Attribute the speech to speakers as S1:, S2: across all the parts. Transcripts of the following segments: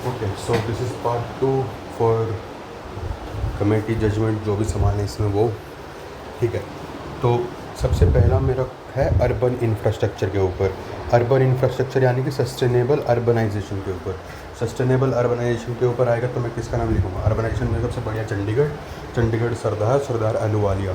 S1: Okay, so this is part 2 for committee judgement, जो भी सामान है इसमें वो। ठीक है, तो सबसे पहला मेरा है अर्बन इंफ्रास्ट्रक्चर के ऊपर। अर्बन इंफ्रास्ट्रक्चर यानी कि सस्टेनेबल अर्बनाइजेशन के ऊपर। सस्टेनेबल अर्बनाइजेशन के ऊपर आएगा तो मैं किसका नाम लिखूँगा? अर्बनाइजेशन में सबसे बढ़िया चंडीगढ़ सरदार अहलूवालिया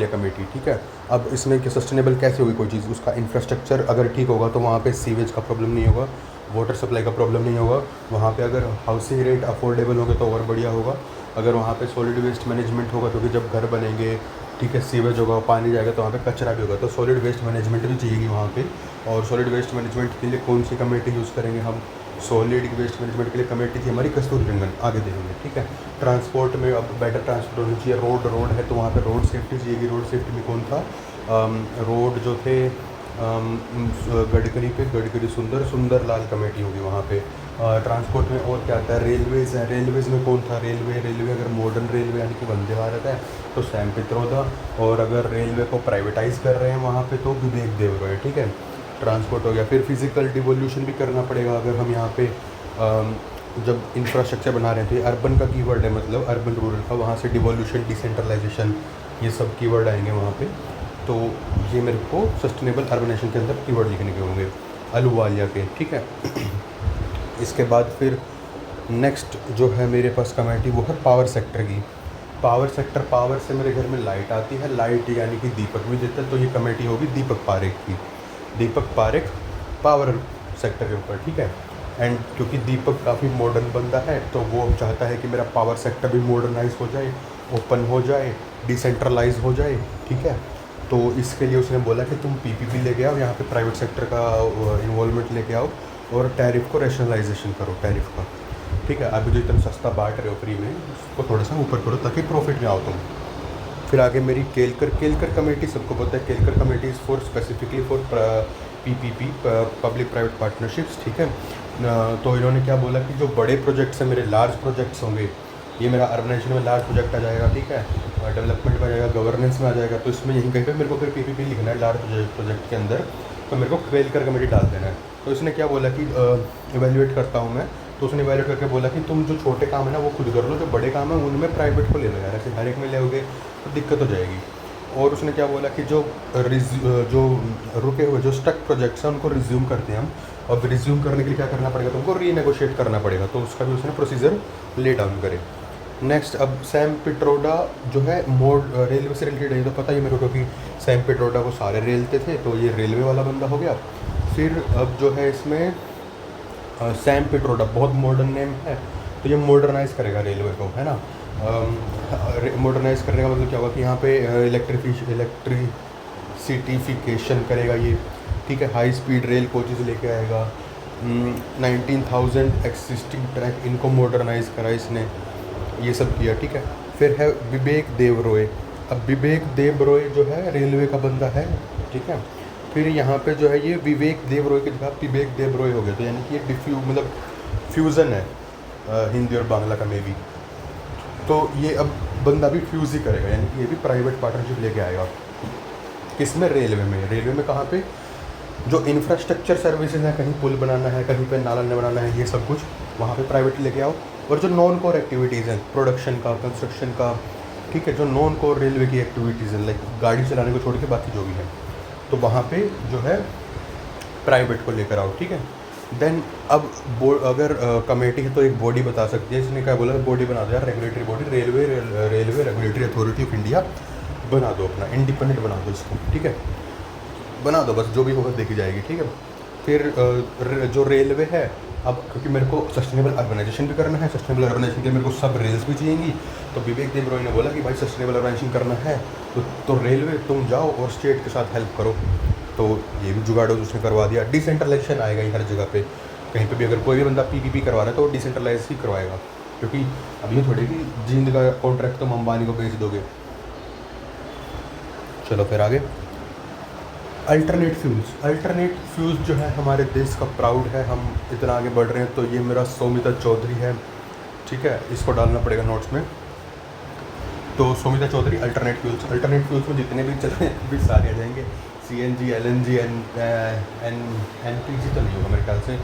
S1: कमेटी। ठीक है, अब इसमें कि सस्टेनेबल कैसे होगी कोई चीज़? उसका इंफ्रास्ट्रक्चर अगर ठीक होगा तो वहाँ पे सीवेज का प्रॉब्लम नहीं होगा, वाटर सप्लाई का प्रॉब्लम नहीं होगा। वहाँ पे अगर हाउसिंग रेट अफोर्डेबल होंगे तो और बढ़िया होगा। अगर वहाँ पे सॉलिड वेस्ट मैनेजमेंट होगा, क्योंकि जब घर बनेंगे, ठीक है, सीवेज होगा, पानी जाएगा तो वहाँ पे कचरा भी होगा, तो सॉलिड वेस्ट मैनेजमेंट भी चाहिए वहाँ पे। और सॉलिड वेस्ट मैनेजमेंट के लिए कौन सी कमेटी यूज़ करेंगे हम? सॉलिड वेस्ट मैनेजमेंट के लिए कमेटी थी हमारी कस्तूरी रंगन, आगे देखेंगे। ठीक है, ट्रांसपोर्ट में अब बेटर ट्रांसपोर्ट होनी चाहिए। रोड है तो वहाँ पे रोड सेफ्टी चाहिए। रोड सेफ्टी में कौन था? रोड जो थे गडकरी सुंदर लाल कमेटी होगी वहाँ पे। ट्रांसपोर्ट में और क्या आता है? रेलवेज़ है। रेलवेज़ में कौन था? रेलवे अगर मॉडर्न रेलवे यानी कि वंदे भारत है तो सैम पित्रोदा। और अगर रेलवे को प्राइवेटाइज़ कर रहे हैं वहाँ पे तो विवेक देवरॉय। ठीक है, ट्रांसपोर्ट हो गया। फिर फिजिकल डिवोल्यूशन भी करना पड़ेगा अगर हम यहाँ पे जब इंफ्रास्ट्रक्चर बना रहे थे। अर्बन का कीवर्ड है, मतलब अर्बन रूरल का, वहाँ से डिवोल्यूशन, डिसेंट्रलाइजेशन, ये सब कीवर्ड आएंगे वहाँ पे। तो ये मेरे को सस्टेनेबल अर्बनाइजेशन के अंदर कीवर्ड लिखने के होंगे अहलूवालिया के। ठीक है, इसके बाद फिर नेक्स्ट जो है मेरे पास कमेटी वो है पावर सेक्टर की। पावर से मेरे घर में लाइट आती है। लाइट यानी कि दीपक भी देता है, तो ये कमेटी होगी दीपक पारेख की। दीपक पारेख पावर सेक्टर के ऊपर। ठीक है, एंड क्योंकि दीपक काफ़ी मॉडर्न बंदा है तो वो चाहता है कि मेरा पावर सेक्टर भी मॉडर्नाइज हो जाए, ओपन हो जाए, डिसेंट्रलाइज हो जाए। ठीक है, तो इसके लिए उसने बोला कि तुम पीपीपी लेके आओ, यहाँ पे प्राइवेट सेक्टर का इन्वॉल्वमेंट लेके आओ और टैरिफ को रैशनलाइजेशन करो, टैरिफ का। ठीक है, अभी जो इतना सस्ता बांट रहे हो फ्री में, उसको थोड़ा सा ऊपर करो ताकि प्रॉफिट में आओ तुम। फिर आगे मेरी केलकर कमेटी, सबको पता है Kelkar committee is for specifically for PPP, public private partnerships. ठीक है, तो इन्होंने क्या बोला कि जो बड़े प्रोजेक्ट्स हैं मेरे, लार्ज प्रोजेक्ट्स होंगे, ये मेरा अर्बनाइजेशन में लार्ज प्रोजेक्ट आ जाएगा। ठीक है, डेवलपमेंट में आ जाएगा, गवर्नेंस में आ जाएगा, तो इसमें यहीं कहीं पे मेरे को फिर पीपीपी लिखना है लार्ज प्रोजेक्ट के अंदर, तो मेरे को केलकर कमेटी डाल देना है। तो इसने क्या बोला कि इवेल्युएट करता हूँ मैं, तो उसने इवेल्युएट करके बोला कि तुम जो छोटे काम है ना वो खुद कर लो, जो बड़े काम है उनमें प्राइवेट को ले लो यार, ऐसे हर एक में लोगे तो दिक्कत हो जाएगी। और उसने क्या बोला कि जो रुके हुए जो स्टक प्रोजेक्ट्स हैं उनको रिज्यूम करते हैं हम, और रिज्यूम करने के लिए क्या करना पड़ेगा तुमको? रीनेगोशिएट करना पड़ेगा, तो उसका भी उसने प्रोसीजर ले डाउन करे। नेक्स्ट, अब सैम पिट्रोडा जो है रेलवे से रिलेटेड है, तो पता ही मेरे को कि सैम पिट्रोडा को सारे रेलते थे, तो ये रेलवे वाला बंदा हो गया। फिर अब जो है इसमें सैम पिट्रोडा बहुत मॉडर्न नेम है, तो ये मॉडर्नाइज़ करेगा रेलवे को, है ना। मॉडर्नाइज़ करने का मतलब क्या होगा कि यहाँ पे इलेक्ट्रिसिटिफिकेशन करेगा ये। ठीक है, हाई स्पीड रेल कोचेज़ लेके आएगा। 19,000 एक्सिस्टिंग ट्रैक, इनको मॉडर्नाइज़ करा इसने, ये सब किया। ठीक है, फिर है विवेक देवरॉय। अब विवेक देवरॉय जो है रेलवे का बंदा है। ठीक है, फिर यहाँ पे जो है ये विवेक देवरॉय की जगह विवेक देवरॉय हो गया, तो यानी कि ये मतलब फ्यूज़न है हिंदी और बांग्ला का में भी। तो ये अब बंदा भी फ्यूज़ ही करेगा, यानी कि ये भी प्राइवेट पार्टनरशिप लेके आएगा। किसमें? रेलवे में। रेलवे में कहाँ पे? जो इंफ्रास्ट्रक्चर सर्विसेज है, कहीं पुल बनाना है, कहीं पे नाला बनाना है, ये सब कुछ वहाँ पे प्राइवेट लेके आओ। और जो नॉन कोर एक्टिविटीज़ हैं, प्रोडक्शन का, कंस्ट्रक्शन का, ठीक है, जो नॉन कोर रेलवे की एक्टिविटीज़ हैं, लाइक गाड़ी चलाने को छोड़ के बाकी जो भी है, तो वहाँ पे जो है प्राइवेट को लेकर आओ। ठीक है, देन अब अगर कमेटी है तो एक बॉडी बता सकती है। इसने क्या बोला? बॉडी बना दो यार, regulatory body, railway regulatory authority of India बना दो, अपना इंडिपेंडेंट बना दो इसको। ठीक है, बना दो, बस जो भी होगा देखी जाएगी। ठीक है, फिर जो रेलवे है, अब क्योंकि मेरे को सस्टेनेबल अर्बनाइजेशन भी करना है, सस्टेनेबल अर्बनाइजेशन के लिए मेरे को सब रेल्स भी चाहिएंगी, तो विवेक देवरॉय ने बोला कि भाई सस्टेनेबल अर्बनाइजेशन करना है तो रेलवे तुम जाओ और स्टेट के साथ हेल्प करो। तो ये भी जुगाड़ उसने करवा दिया। डिसेंट्रलाइजेशन आएगा ही हर जगह पे, कहीं पे भी अगर कोई भी बंदा पीपीपी करवा रहा है तो वो डिसेंट्रलाइज ही करवाएगा, क्योंकि अब ये थोड़ी कि जींद का कॉन्ट्रैक्ट तुम अंबानी को बेच दोगे। चलो फिर आगे, अल्टरनेट फ्यूल्स जो है हमारे देश का प्राउड है। हम इतना आगे बढ़ रहे हैं, तो ये मेरा सौमिता चौधरी है। ठीक है, इसको डालना पड़ेगा नोट्स में। तो सौमिता चौधरी, अल्टरनेट फ्यूल्स में जितने भी चल रहे हैं भी सारे आ जाएंगे। CNG, LNG, NPG तो नहीं होगा मेरे ख्याल से,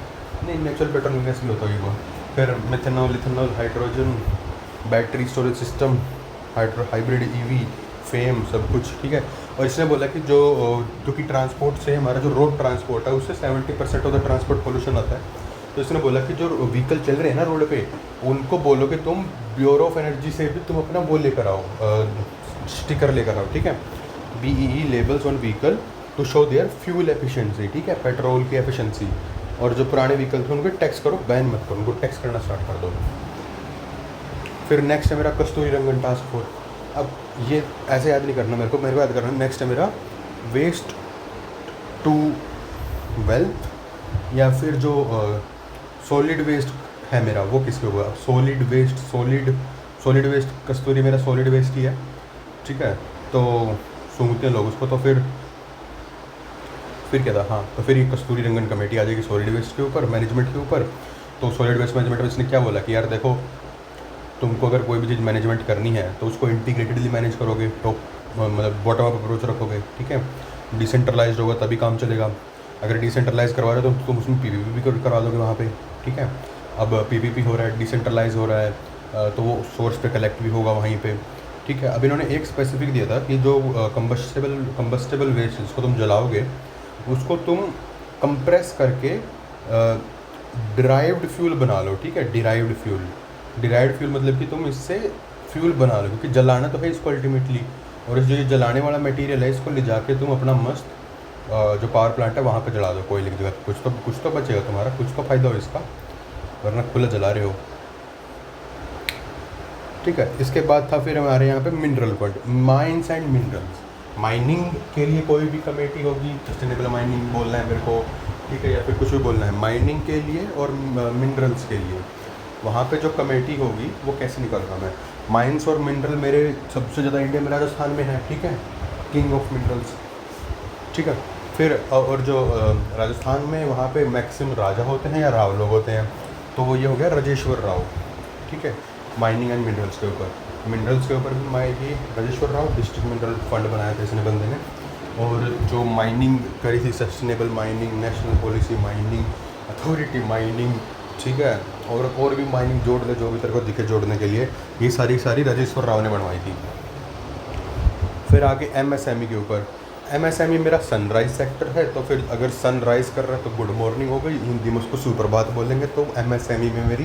S1: नहीं, नेचुरल पेट्रोल गैस भी होता है वो। फिर methanol, ethanol, hydrogen, battery storage system, hybrid EV, fame, सब कुछ, ठीक है। और इसने बोला कि जो क्योंकि ट्रांसपोर्ट से हमारा जो रोड ट्रांसपोर्ट है उससे 70% ऑफ द ट्रांसपोर्ट पोल्यूशन आता है। तो इसने बोला कि जो व्हीकल चल रहे हैं ना रोड पे, उनको बोलो कि तुम ब्यूरो ऑफ एनर्जी से भी तुम अपना वो लेकर आओ, स्टिकर लेकर आओ, ठीक है, BEE labels on vehicle to show their fuel efficiency, ठीक है, पेट्रोल की एफिशिएंसी। और जो पुराने व्हीकल थे उनको टैक्स करो, बैन मत करो, उनको टैक्स करना स्टार्ट कर दो। फिर नेक्स्ट है मेरा कस्तूरी रंगन टास्क फोर्स। अब ये ऐसे याद नहीं करना मेरे को याद करना। नेक्स्ट है मेरा वेस्ट टू वेल्थ, या फिर जो सॉलिड वेस्ट है मेरा वो किसके हुआ। सॉलिड वेस्ट कस्तूरी मेरा सॉलिड वेस्ट ही है, ठीक है। तो सूंघते हैं लोग उसको, तो फिर क्या था, हाँ, तो फिर ये कस्तूरी रंगन कमेटी आ जाएगी सॉलिड वेस्ट के ऊपर, मैनेजमेंट के ऊपर। तो सॉलिड वेस्ट मैनेजमेंट में इसने क्या बोला कि यार देखो, तुमको अगर कोई भी चीज़ मैनेजमेंट करनी है तो उसको इंटीग्रेटेडली मैनेज करोगे, टॉप मतलब बॉटम अप अप्रोच रखोगे, ठीक है। डिसेंट्रलाइज्ड होगा तभी काम चलेगा। अगर डिसेंट्रलाइज करवा रहे हो तो तुम उसमें PPP भी करवा दोगे वहाँ पे, ठीक है। अब PPP हो रहा है, डिसेंट्रलाइज हो रहा है, तो वो सोर्स पे कलेक्ट भी होगा वहीं पे, ठीक है। अब इन्होंने एक स्पेसिफिक दिया था कि जो कंबस्टेबल वेस्ट जिसको तुम जलाओगे उसको तुम कंप्रेस करके डिराइव्ड फ्यूल बना लो, ठीक है। डिराइव्ड फ्यूल मतलब कि तुम इससे फ्यूल बना लो, क्योंकि जलाना तो है इसको अल्टीमेटली। और जो ये जलाने वाला मटेरियल है इसको ले जाके तुम अपना मस्त जो पावर प्लांट है वहाँ पे जला दो कोयले की जगह। कुछ तो बचेगा तुम्हारा, कुछ तो फ़ायदा हो इसका, वरना खुला जला रहे हो, ठीक है। इसके बाद था फिर हमारे यहाँ पे mineral fund, mines and minerals. Mining के लिए कोई भी कमेटी होगी, सस्टेनेबल माइनिंग बोलना है मेरे को, ठीक है, या फिर कुछ भी बोलना है, माइनिंग के लिए और मिनरल्स के लिए वहाँ पे जो कमेटी होगी वो कैसे निकलना मैं। माइंस और मिनरल मेरे सबसे ज़्यादा इंडिया में राजस्थान में है, ठीक है, किंग ऑफ मिनरल्स, ठीक है। फिर और जो राजस्थान में वहाँ पे मैक्सिमम राजा होते हैं या राव लोग होते हैं, तो वो ये हो गया राजेश्वर राव, ठीक है। माइनिंग एंड मिनरल्स के ऊपर भी ये Rajeshwar Rao district mineral fund बनाया था इसने बंदे ने। और जो माइनिंग करी थी, sustainable mining, national policy mining, authority mining, ठीक है, और भी माइनिंग जोड़ ले जो भी तेरे को दिखे जोड़ने के लिए, ये सारी राजेश्वर राव ने बनवाई थी। फिर आगे MSME के ऊपर, MSME मेरा सनराइज सेक्टर है, तो फिर अगर सनराइज कर रहा है तो गुड मॉर्निंग हो गई, हिंदी में उसको सुप्रभात बोलेंगे। तो MSME में मेरी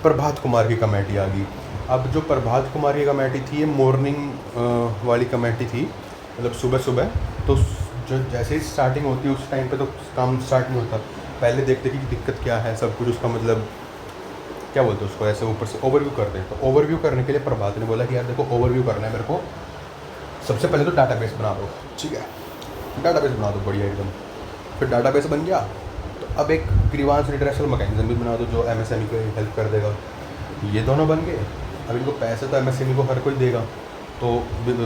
S1: प्रभात कुमार की कमेटी आ गई। अब जो प्रभात कुमार की कमेटी थी ये मॉर्निंग वाली कमेटी थी, मतलब सुबह। तो जो जैसे ही स्टार्टिंग होती है उस टाइम पे तो काम स्टार्ट नहीं होता, पहले देखते कि दिक्कत क्या है, सब कुछ उसका मतलब क्या बोलते हैं उसको, ऐसे ऊपर से ओवरव्यू करते हैं। तो ओवरव्यू करने के लिए प्रभात ने बोला कि यार देखो, ओवरव्यू करना है मेरे को, सबसे पहले तो डाटाबेस बना दो, ठीक है, डाटाबेस बना दो बढ़िया एकदम। फिर डाटाबेस बन गया तो अब एक ग्रीवांस रिड्रेसल मैकेनिज्म भी बना दो जो MSME को हेल्प कर देगा। ये दोनों बन गए। अब इनको पैसे तो MSME को हर कोई देगा। तो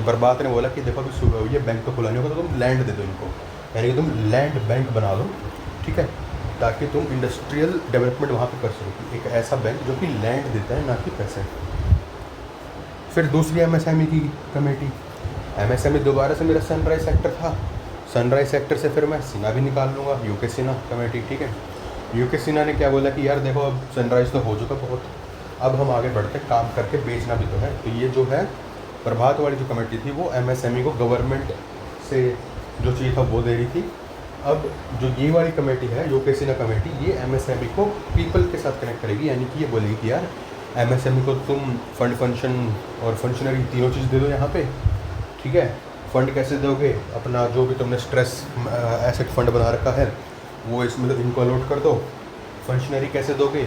S1: बर्बाद ने बोला कि देखो अभी ये बैंक तो खुला नहीं होगा तो तुम लैंड दे दो इनको, यानी कि तुम लैंड बैंक बना दो, ठीक है, ताकि तुम इंडस्ट्रियल डेवलपमेंट वहाँ पे कर सको। एक ऐसा बैंक जो कि लैंड देता है, ना कि पैसे। फिर दूसरी MSME की कमेटी, MSME दोबारा से मेरा सनराइज सेक्टर था। सनराइज सेक्टर से फिर मैं सिन्हा भी निकाल लूँगा, UK सिन्हा कमेटी, ठीक है। UK सिन्हा ने क्या बोला कि यार देखो, अब सनराइज तो हो चुका बहुत, अब हम आगे बढ़ते काम करके बेचना भी तो है। तो ये जो है प्रभात वाली जो कमेटी थी वो MSME को गवर्नमेंट से जो चाहिए था वो दे रही थी। अब जो ये वाली कमेटी है, UK सिन्हा कमेटी, ये MSME को पीपल के साथ कनेक्ट करेगी, यानी कि ये बोलेगी कि यार MSME को तुम फंड, फंक्शन और फंक्शनरी तीनों चीज़ दे दो यहाँ पे, ठीक है। फंड कैसे दोगे, अपना जो भी तुमने स्ट्रेस एसेट फंड बना रखा है वो इसमें तो इनको अलॉट कर दो। फंक्शनरी कैसे दोगे,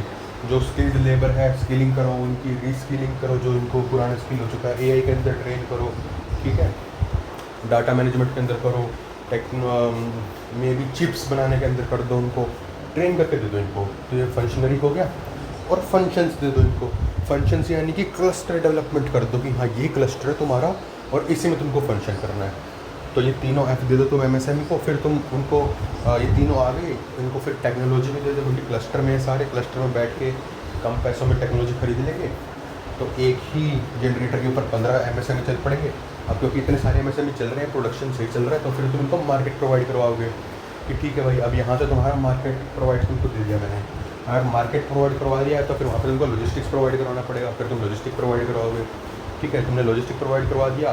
S1: जो स्किल्ड लेबर है स्किलिंग करो, उनकी रीस्किलिंग करो, जो इनको पुराना स्किल हो चुका है AI के अंदर ट्रेन करो, ठीक है। डाटा मैनेजमेंट के अंदर करो, में भी चिप्स बनाने के अंदर कर दो, उनको ट्रेन करके दे दो इनको। तो ये फंक्शनरी हो गया। और फंक्शंस दे दो इनको। फंक्शंस यानी कि क्लस्टर डेवलपमेंट कर दो कि हाँ ये क्लस्टर है तुम्हारा और इसी में तुमको फंक्शन करना है। तो ये तीनों F दे दो तुम MSME को। फिर तुम उनको ये तीनों आ गए, इनको फिर टेक्नोलॉजी भी दे दो, क्योंकि क्लस्टर में सारे क्लस्टर में बैठ के कम पैसों में टेक्नोलॉजी खरीद लेंगे। तो एक ही जनरेटर के ऊपर 15 MSME चल पड़ेंगे। अब क्योंकि इतने सारे MSME चल रहे हैं, प्रोडक्शन सही चल रहा है, तो फिर तुम इनको मार्केट प्रोवाइड करवाओगे कि ठीक है भाई, अब यहाँ से तुम्हारा मार्केट प्रोवाइड तुमको दे दिया मैंने, अगर मार्केट प्रोवाइड करवा दिया है तो फिर वहाँ पर तुमको लॉजिस्टिक्स प्रोवाइड करवाना पड़ेगा, फिर तुम लॉजिस्टिक प्रोवाइड करवाओगे। ठीक है, तुमने लॉजिस्टिक प्रोवाइड करवा दिया,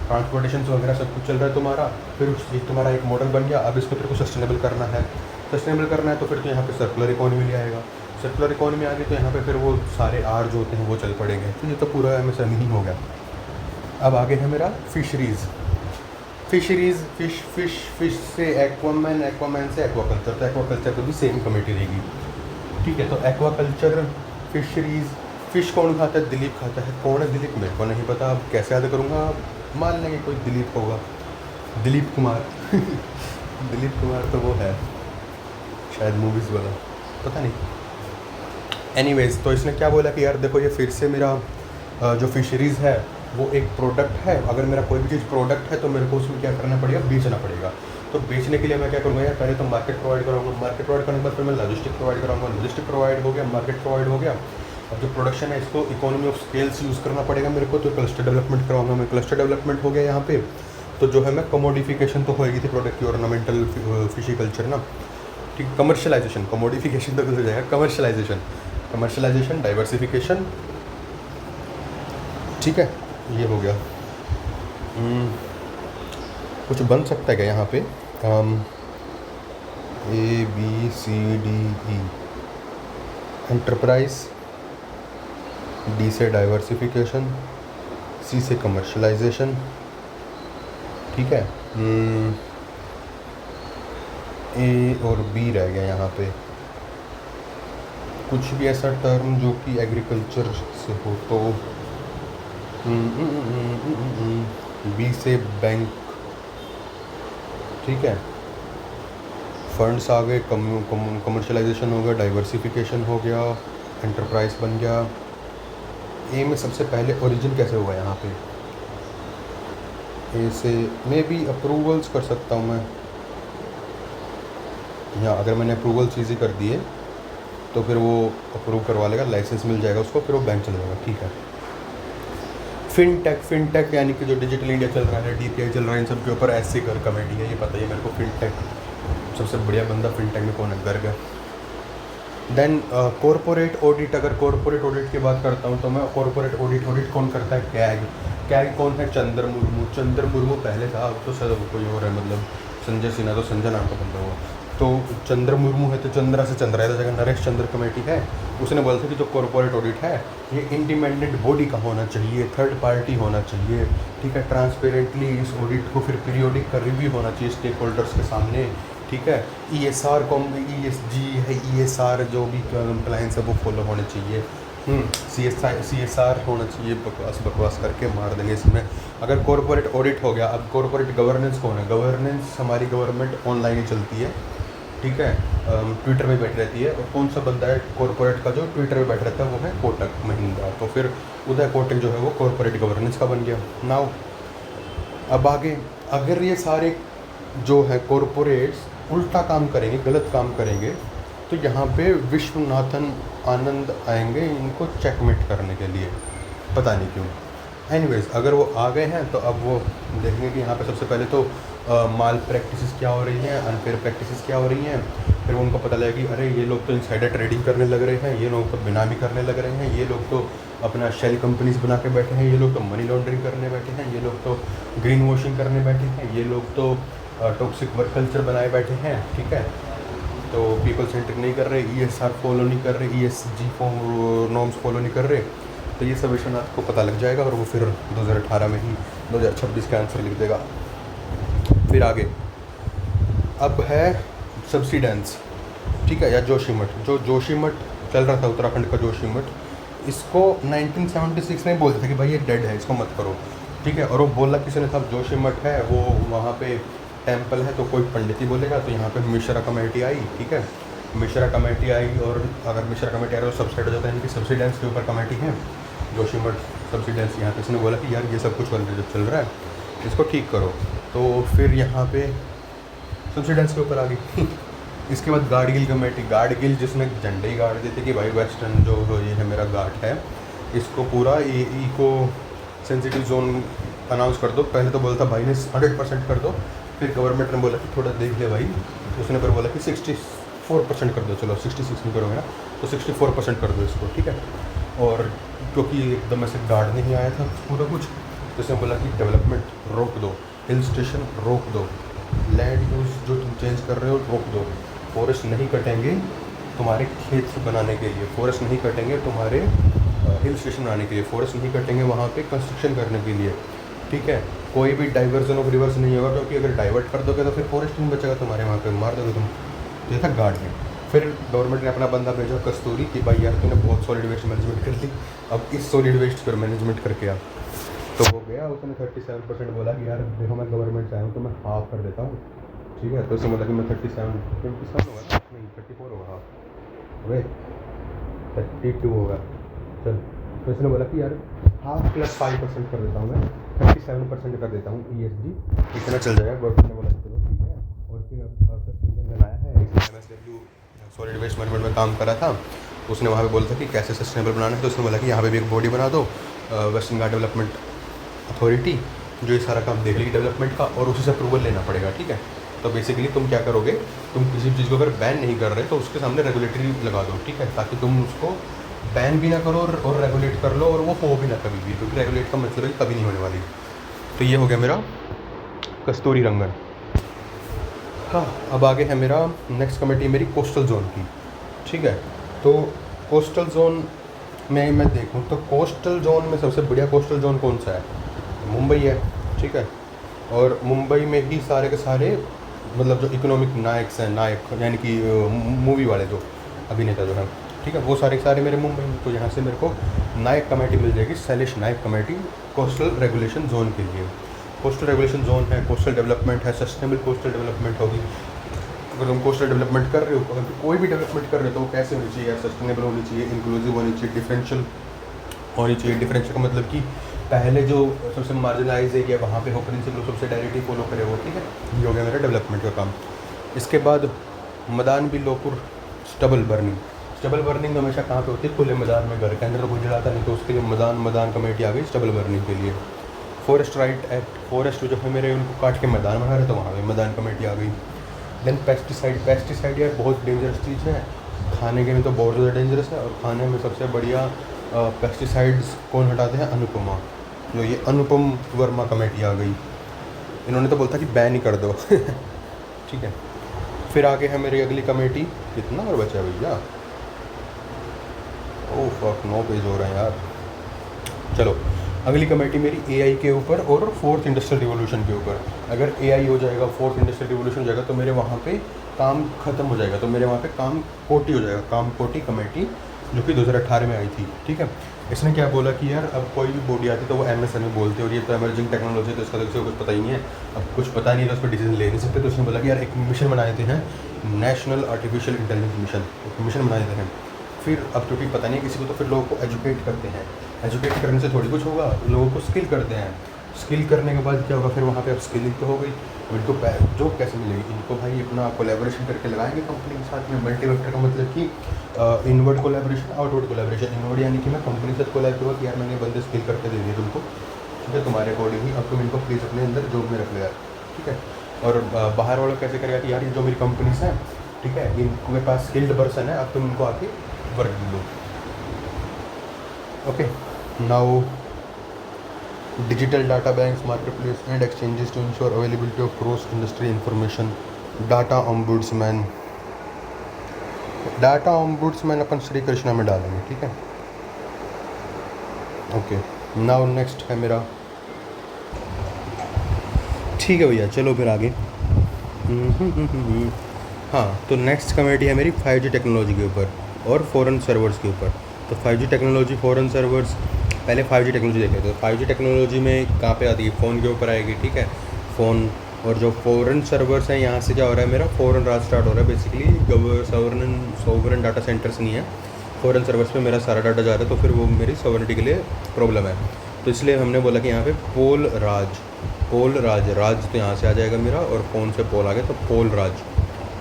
S1: ट्रांसपोर्टेशन वगैरह सब कुछ चल रहा है तुम्हारा, फिर ये तुम्हारा एक मॉडल बन गया। अब इसको तेरे को सस्टेनेबल करना है, सस्टेनेबल करना है तो फिर तो यहाँ पे सर्कुलर इकोनॉमी ले आएगा। सर्कुलर इकोनॉमी आ गई तो यहाँ पे फिर वो सारे आर जो होते हैं वो चल पड़ेंगे। तो ये तो पूरा MSME ही हो गया। अब आगे है मेरा फिशरीज़। फिश से एक्वामैन, एक्वामैन से एक्वाकल्चर। तो एक्वाकल्चर को भी सेम कमेटी रहेगी। ठीक है, तो एक्वाकल्चर, फिशरीज़। फ़िश कौन खाता है? दिलीप खाता है। कौन है दिलीप? मेरे को नहीं पता। अब कैसे याद करूँगा? मान लेंगे कोई दिलीप होगा, दिलीप कुमार दिलीप कुमार तो वो है शायद मूवीज़ वाला, पता नहीं। एनीवेज़, तो इसने क्या बोला कि यार देखो ये फिर से मेरा जो फिशरीज़ है वो एक प्रोडक्ट है। अगर मेरा कोई भी चीज़ प्रोडक्ट है तो मेरे को उसमें क्या करना पड़ेगा? बेचना पड़ेगा। तो बेचने के लिए मैं क्या करूँगा यार? पहले तो मार्केट प्रोवाइड कराऊंगा, मार्केट प्रोवाइड करने के बाद फिर मैं लॉजिस्टिक प्रोवाइड कराऊंगा, लॉजिस्टिक प्रोवाइड हो गया, मार्केट प्रोवाइड हो गया। अब जो प्रोडक्शन है इसको इकोनॉमी ऑफ स्केल्स यूज़ करना पड़ेगा मेरे को, तो क्लस्टर डेवलपमेंट कराऊंगा मैं। क्लस्टर डेवलपमेंट हो गया यहाँ पे, तो जो है मैं कमोडिफिकेशन तो होएगी थी प्रोडक्ट की, ऑर्नामेंटल फिशिकल्चर ना। ठीक, कमर्शलाइजेशन, कमोडिफिकेशन तो हो जाएगा, कमर्शलाइजेशन, डाइवर्सिफिकेशन। ठीक है, ये हो गया। कुछ बन सकता है क्या यहाँ पे? ABCDE, एंटरप्राइज, D से डाइवर्सिफिकेशन, C से कमर्शलाइजेशन। ठीक है, A और B रह गया यहाँ पे। कुछ भी ऐसा टर्म जो कि एग्रीकल्चर से हो तो B से बैंक। ठीक है, फंड्स आ गए, कमर्शलाइजेशन हो गया, डाइवर्सिफिकेशन हो गया, एंटरप्राइज बन गया। ए में सबसे पहले ओरिजिन कैसे हुआ यहाँ पे? ए से मे बी अप्रूवल्स कर सकता हूँ मैं, या अगर मैंने अप्रूवल्स ईजी कर दिए तो फिर वो अप्रूव करवा लेगा, लाइसेंस मिल जाएगा उसको, फिर वो बैंक चला जाएगा। ठीक है, फिनटेक यानी कि जो डिजिटल इंडिया चल रहा है, DPI चल रहा है, इन सब के ऊपर ऐसे कर कमेटी है, ये पता है मेरे को। फिनटेक सबसे बढ़िया बंदा फिनटेक में कौन है? गर्ग है। Then corporate audit. अगर कॉरपोरेट ऑडिट की बात करता हूँ तो मैं कॉरपोरेट ऑडिट कौन करता है? कैग कौन है? चंद्र मुर्मू पहले था, अब तो सर कोई और है, मतलब संजय सिन्हा, तो संजय नाम का बंदा हुआ। तो चंद्र मुर्मू है तो चंद्रा से चंद्रा है, तो जगह नरेश चंद्र कमेटी है। उसने बोला था कि जो कॉरपोरेट ऑडिट है ये इंडिपेंडेंट बॉडी का होना चाहिए, थर्ड पार्टी होना चाहिए। ठीक है, ट्रांसपेरेंटली इस ऑडिट को फिर पीरियोडिक का रिव्यू होना चाहिए स्टेक होल्डर्स के सामने। ठीक है, ESR ESG है, ESR जो भी कंप्लायंस है वो फॉलो होने चाहिए। CSR होना चाहिए। बकवास करके मार देंगे इसमें। अगर कॉरपोरेट ऑडिट हो गया, अब कॉरपोरेट गवर्नेंस कौन है? गवर्नेंस हमारी गवर्नमेंट ऑनलाइन ही चलती है। ठीक है, ट्विटर पे बैठ रहती है। और कौन सा बंदा है कॉरपोरेट का जो ट्विटर पे बैठ रहता है? वो है कोटक महिंद्रा। तो फिर उदय कोटक जो है वो कॉरपोरेट गवर्नेंस का बन गया। नाउ अब आगे, अगर ये सारे जो है कॉरपोरेट्स उल्टा काम करेंगे, गलत काम करेंगे, तो यहाँ पे विश्वनाथन आनंद आएंगे इनको चेकमेट करने के लिए, पता नहीं क्यों। एनीवेज, अगर वो आ गए हैं तो अब वो देखेंगे कि यहाँ पे सबसे पहले तो माल प्रैक्टिसेस क्या हो रही हैं, अनफेयर प्रैक्टिसेस क्या हो रही हैं। फिर उनको पता लगेगा कि अरे ये लोग तो इनसाइडर ट्रेडिंग करने लग रहे हैं, ये लोग तो बेनामी करने लग रहे हैं, ये लोग तो अपना शेल कंपनीज बना के बैठे हैं, ये लोग तो मनी लॉन्ड्रिंग करने बैठे हैं, ये लोग तो ग्रीन वॉशिंग करने बैठे हैं, ये लोग तो टॉक्सिक वर्क कल्चर बनाए बैठे हैं। ठीक है, तो पीपल सेंट्रिक नहीं कर रहे, ESR फॉलो नहीं कर रहे, ESG नॉर्म्स फॉलो नहीं कर रहे। तो ये सब विश्वनाथ को पता लग जाएगा और वो फिर 2018 में ही 2026 का आंसर लिख देगा। फिर आगे अब है सब्सिडेंस। ठीक है, या जोशीमठ। जो जोशीमठ चल रहा था, उत्तराखंड का जोशीमठ, इसको 1976 में बोलते थे कि भाई ये डेड है, इसको मत करो। ठीक है, और वो बोला किसी ने था जोशीमठ है वो वहाँ पे टेम्पल है तो कोई पंडित ही बोलेगा। तो यहाँ पे मिश्रा कमेटी आई। ठीक है, मिश्रा कमेटी आई, और अगर मिश्रा कमेटी आ रही है तो सब्सिडाइज हो जाता है, इनकी सब्सिडेंस के ऊपर कमेटी है जोशीमठ सब्सिडेंस। यहाँ पे इसने बोला कि यार ये सब कुछ चल रहा है, इसको ठीक करो। तो फिर यहाँ पे सब्सिडेंस के ऊपर आ गई। इसके बाद गाडगिल कमेटी, गाडगिल जिसने झंडे ही गाड़ दिए थे कि भाई वेस्टर्न जो ये है मेरा घाट है, इसको पूरा इको सेंसिटिव जोन अनाउंस कर दो। पहले तो बोलता भाई ने 100% कर दो, फिर गवर्नमेंट ने बोला कि थोड़ा देख ले भाई, उसने फिर बोला कि 64% कर दो, चलो 66 नहीं करोगे ना तो 64% कर दो इसको, ठीक है। और क्योंकि एकदम ऐसे गार्ड नहीं आया था पूरा कुछ, तो इसने बोला कि डेवलपमेंट रोक दो, हिल स्टेशन रोक दो, लैंड यूज़ जो तुम चेंज कर रहे हो रोक दो, फॉरेस्ट नहीं कटेंगे तुम्हारे खेत बनाने के लिए, फॉरेस्ट नहीं कटेंगे तुम्हारे हिल स्टेशन बनाने के लिए, फॉरेस्ट नहीं कटेंगे वहाँ पे कंस्ट्रक्शन करने के लिए, ठीक है। कोई भी डाइवर्जन ऑफ रिवर्स नहीं होगा, क्योंकि अगर डाइवर्ट कर दोगे तो फिर फॉरेस्ट नहीं बचेगा तुम्हारे वहाँ पे, मार दोगे तुम। तो ये था गार्ड में। फिर गवर्नमेंट ने अपना बंदा भेजा कस्तूरी कि भाई यार तूने बहुत सॉलिड वेस्ट मैनेजमेंट कर ली, अब इस सॉलिड वेस्ट पर मैनेजमेंट करके आ। तो वो गया, उसने 37% बोला कि यार देखो मैं गवर्नमेंट से आया हूँ तो मैं हाफ कर देता हूँ, ठीक है। तो उसने बोला कि मैं 27 होगा ना, नहीं 34 होगा, हाफ वे 32 होगा, चल। तो इसने बोला कि यार हाफ प्लस 5% कर देता हूँ मैं, 37% कर देता हूँ ESG, इतना चल जाएगा। गवर्नमेंट ने बोला चलो ठीक है। और फिर अब कस्तूरी आया है, इसने MSW सॉलिड वेस्ट मैनेजमेंट में काम करा था, उसने वहाँ पे बोला था कि कैसे सस्टेनेबल बनाना है। तो उसने बोला कि यहाँ पे भी एक बॉडी बना दो, वेस्टर्न घाट डेवलपमेंट अथॉरिटी, जो ये सारा काम देख लेगी डेवलपमेंट का, और उसी से अप्रूवल लेना पड़ेगा, ठीक है। तो बेसिकली तुम क्या करोगे, तुम किसी चीज़ को अगर बैन नहीं कर रहे तो उसके सामने रेगुलेटरी लगा दो, ठीक है, ताकि तुम उसको बैन भी ना करो और रेगुलेट कर लो, और वो हो भी ना कभी भी, क्योंकि रेगुलेट का मतलब है कभी नहीं होने वाली। तो ये हो गया मेरा कस्तूरी रंगन। हाँ, अब आगे है मेरा नेक्स्ट कमेटी मेरी कोस्टल जोन की, ठीक है। तो कोस्टल जोन में मैं देखूँ तो कोस्टल जोन में सबसे बढ़िया कोस्टल जोन कौन सा है, मुंबई है, ठीक है। और मुंबई में ही सारे के सारे मतलब जो इकोनॉमिक नायक हैं, नायक यानी कि मूवी वाले जो अभिनेता जो हैं, ठीक है, वो सारे के सारे मेरे मुंबई में। तो यहाँ से मेरे को नायक कमेटी मिल जाएगी, शैलेश नायक कमेटी कोस्टल रेगुलेशन जोन के लिए। कोस्टल रेगुलेशन जोन है, कोस्टल डेवलपमेंट है, सस्टेनेबल कोस्टल डेवलपमेंट होगी। अगर तुम कोस्टल डेवलपमेंट कर रहे हो, अगर कोई भी डेवलपमेंट कर रहे हो तो वो कैसे होनी चाहिए, सस्टेनेबल होनी चाहिए, इंक्लूसिव होनी चाहिए, डिफरेंशियल होनी चाहिए। डिफरेंशियल का मतलब कि पहले जो सबसे मार्जिनलाइज एरिया वहाँ पे हो प्रिंसिपल सबसे डायरेक्टली फॉलो करे वो, ठीक है। ये हो गया मेरा डेवलपमेंट का काम। इसके बाद मदान बिलोपुर स्टबल बर्निंग। स्टबल बर्निंग हमेशा कहाँ पे होती है, खुले मैदान में, घर के अंदर तो कोई जलाता नहीं, तो उसके लिए मदान कमेटी आ गई स्टबल बर्निंग के लिए। फॉरेस्ट राइट एक्ट, फॉरेस्ट जो है मेरे उनको काट के मैदान बना रहे, तो वहाँ पे मैदान कमेटी आ गई। देन पेस्टिसाइड यार बहुत डेंजरस चीज़ है, खाने के में तो बहुत ज़्यादा डेंजरस है, और खाने में सबसे बढ़िया पेस्टिसाइड्स कौन हटाते हैं, अनुपमा, जो ये अनुपम वर्मा कमेटी आ गई। इन्होंने तो बोलता कि बैन ही कर दो ठीक है। फिर आगे है मेरी अगली कमेटी, कितना और बचा भैया, ओह फक 9 पेज हो रहे हैं यार। चलो अगली कमेटी मेरी AI के ऊपर और 4th इंडस्ट्रियल रिवोल्यूशन के ऊपर। अगर AI हो जाएगा, 4th इंडस्ट्रियल रिवोल्यूशन हो जाएगा, तो मेरे वहाँ पे काम ख़त्म हो जाएगा, तो मेरे वहाँ पे काम कोटी हो जाएगा, काम कोटी कमेटी, जो कि 2018 में आई थी, ठीक है। इसने क्या बोला कि यार अब कोई भी बॉडी आती तो वो MSME बोलते, और ये तो एमर्जिंग टेक्नोलॉजी, तो इसका तो किसी को कुछ पता ही नहीं है, अब कुछ पता नहीं है तो उस पर डिसीजन ले नहीं सकते। तो उसने बोला कि यार एक मिशन बना देते हैं, नेशनल आर्टिफिशियल इंटेलिजेंस मिशन, एक मिशन बना देते हैं। फिर अब क्योंकि पता नहीं किसी को, तो फिर लोगों को एजुकेट करते हैं, एजुकेट करने से थोड़ी कुछ होगा, लोगों को स्किल करते हैं, स्किल करने के बाद क्या होगा, फिर वहाँ पे अब स्किलिंग तो हो गई, इनको जॉब कैसे मिलेगी, इनको भाई अपना कोलैबोरेशन करके लगाएंगे कंपनी के साथ में। मल्टीवेक्टर का मतलब कि inward collaboration, outward collaboration. Inward यानी कि मैं कंपनी से कोलैब हुआ कि यार मैंने बंदे स्किल करके दे दिए तुमको, ठीक है, तुम्हारे अकॉर्डिंग ही, अब तुम इनको प्लीज़ अपने अंदर जॉब में रख लो यार, ठीक है। और बाहर वालों कैसे करेगा कि यार ये जो मेरी कंपनीज हैं, ठीक है, इनके पास स्किल्ड पर्सन है, अब तुम इनको आके वर्क लो। Okay, now digital data banks, market place and exchanges to ensure availability of cross industry information. Data ombudsman, data ombudsman अपन श्री कृष्णा में डालेंगे, ठीक है। ओके, नाउ नेक्स्ट है मेरा, ठीक है भैया, चलो फिर आगे। हाँ, तो नेक्स्ट कमेटी है मेरी 5G टेक्नोलॉजी के ऊपर और फॉरेन सर्वर्स के ऊपर। तो 5G टेक्नोलॉजी, फॉरेन सर्वर्स, पहले 5G टेक्नोलॉजी देखे। तो 5G टेक्नोलॉजी में कहाँ पे आती है, फ़ोन के ऊपर आएगी, ठीक है, फ़ोन। और जो फॉरेन सर्वर्स हैं, यहाँ से क्या हो रहा है, मेरा फॉरेन राज स्टार्ट हो रहा है। बेसिकली सोवरन डाटा सेंटर्स नहीं है, फॉरेन सर्वर्स पे मेरा सारा डाटा जा रहा है, तो फिर वो मेरी सॉवरेनिटी के लिए प्रॉब्लम है। तो इसलिए हमने बोला कि यहाँ पे पोल राज तो यहाँ से आ जाएगा मेरा, और फ़ोन से पोल आ गया, तो